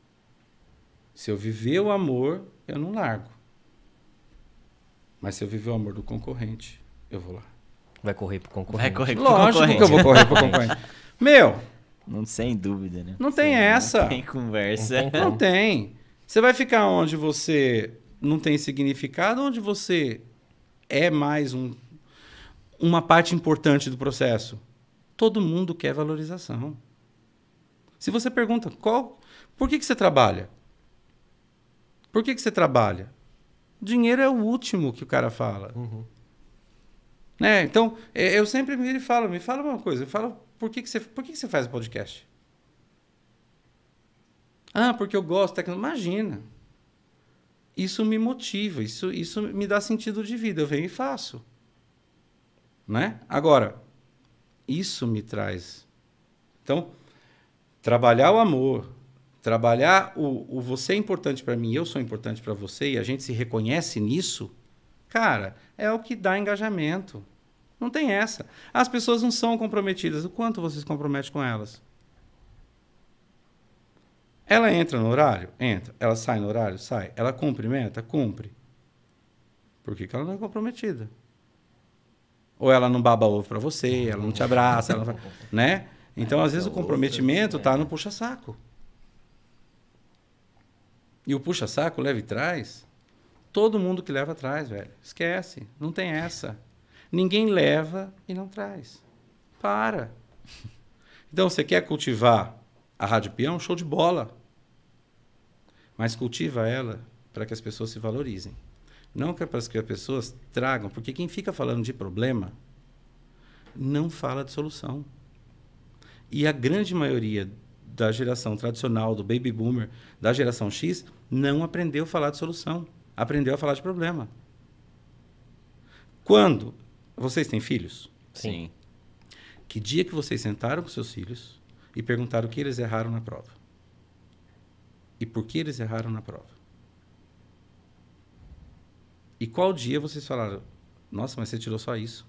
Se eu viver o amor, eu não largo. Mas se eu viver o amor do concorrente, eu vou lá. Vai correr pro concorrente. Vai correr pro Lógico concorrente. que eu vou correr pro concorrente. Meu... Não, sem dúvida, né? Não tem essa. Não tem conversa. Não tem. Você vai ficar onde você não tem significado, onde você é mais um... uma parte importante do processo? Todo mundo quer valorização. Se você pergunta, por que você trabalha? Por que você trabalha? Dinheiro é o último que o cara fala. Né? Então, eu sempre me falo uma coisa. Eu falo, por que você faz o podcast? Ah, porque eu gosto. Imagina. Isso me motiva. Isso me dá sentido de vida. Eu venho e faço. Né? Agora, isso me traz... Então, trabalhar o amor, trabalhar o você é importante para mim, eu sou importante para você, e a gente se reconhece nisso, cara, é o que dá engajamento. Não tem essa. As pessoas não são comprometidas. O quanto você se compromete com elas? Ela entra no horário? Entra. Ela sai no horário? Sai. Ela cumprimenta? Cumpre. Por que ela não é comprometida? Ou ela não baba ovo para você, ela não te abraça, ela não... né? Então, às vezes, o comprometimento está no puxa-saco. E o puxa-saco leva e traz. Todo mundo que leva traz, velho. Esquece. Não tem essa. Ninguém leva e não traz. Para. Então, você quer cultivar a Rádio Peão? Show de bola. Mas cultiva ela para que as pessoas se valorizem. Não para que as pessoas tragam, porque quem fica falando de problema não fala de solução. E a grande maioria da geração tradicional, do baby boomer, da geração X, não aprendeu a falar de solução. Aprendeu a falar de problema. Quando vocês têm filhos? Sim. Que dia que vocês sentaram com seus filhos e perguntaram o que eles erraram na prova? E por que eles erraram na prova? E qual dia vocês falaram, nossa, mas você tirou só isso?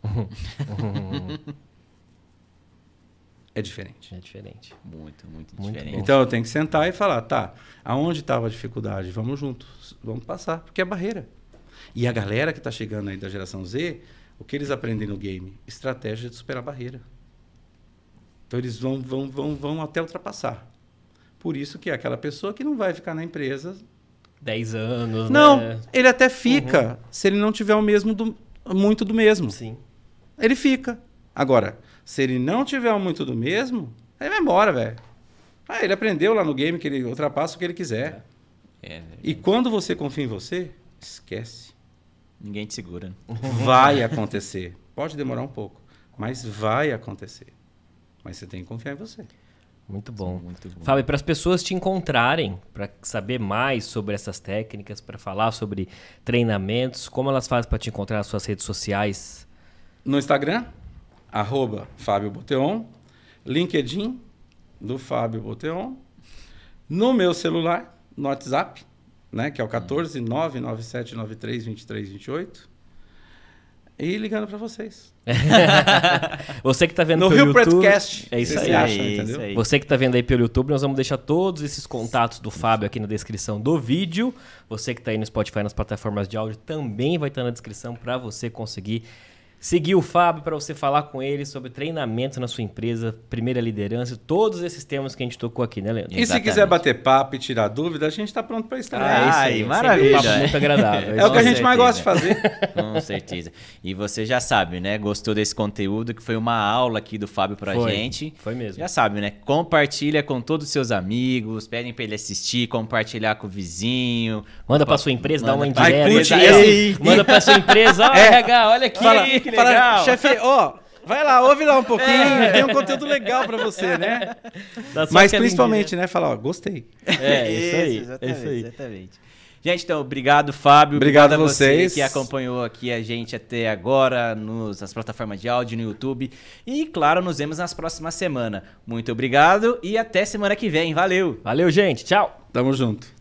É diferente. É diferente. Muito diferente. bom. Então, eu tenho que sentar e falar, tá, aonde estava a dificuldade? Vamos juntos, vamos passar, porque é barreira. E a galera que está chegando aí da geração Z, o que eles aprendem no game? Estratégia de superar a barreira. Então, eles vão até ultrapassar. Por isso que é aquela pessoa que não vai ficar na empresa... 10 anos, não, né? ele até fica, se ele não tiver o mesmo muito do mesmo. Sim. Ele fica. Agora, se ele não tiver o muito do mesmo, aí vai embora, velho. Ah, ele aprendeu lá no game que ele ultrapassa o que ele quiser. E quando você confia em você, esquece. Ninguém te segura. Vai acontecer. Pode demorar um pouco, mas vai acontecer. Mas você tem que confiar em você. Muito bom. Muito bom. Fábio, para as pessoas te encontrarem, para saber mais sobre essas técnicas, para falar sobre treinamentos, como elas fazem para te encontrar nas suas redes sociais? No Instagram, @Fábio Boteon, LinkedIn do Fábio Boteon, no meu celular, no WhatsApp, né, que é o 14997932328, e ligando para vocês. Você que está vendo no pelo Rio YouTube, Pretcast. é isso aí. Entendeu? aí. Você que está vendo aí pelo YouTube, nós vamos deixar todos esses contatos do Fábio aqui na descrição do vídeo. Você que está aí no Spotify, nas plataformas de áudio, também vai estar na descrição para você conseguir seguir o Fábio, para você falar com ele sobre treinamento na sua empresa, primeira liderança, todos esses temas que a gente tocou aqui, né, Leandro? E se quiser bater papo e tirar dúvida, a gente está pronto para isso também. É isso aí, maravilha. Um papo muito agradável. É o que a gente mais gosta de fazer. Com certeza. E você já sabe, né? Gostou desse conteúdo, que foi uma aula aqui do Fábio pra gente. Foi mesmo. Já sabe, né? Compartilha com todos os seus amigos, pedem pra ele assistir, compartilhar com o vizinho. Manda pra sua empresa, dá uma Vai, indireta. curte Manda pra sua empresa, ó, RH, olha aqui, que legal. Chefe, ó, vai lá, ouve lá um pouquinho, tem um conteúdo legal pra você, né? Mas principalmente, né, falar, ó, gostei. É, isso aí. Exatamente. Gente, então, obrigado, Fábio. Obrigado a você vocês. que acompanhou aqui a gente até agora nas plataformas de áudio, no YouTube. E, claro, nos vemos nas próximas semanas. Muito obrigado e até semana que vem. Valeu! Valeu, gente. Tchau. Tamo junto.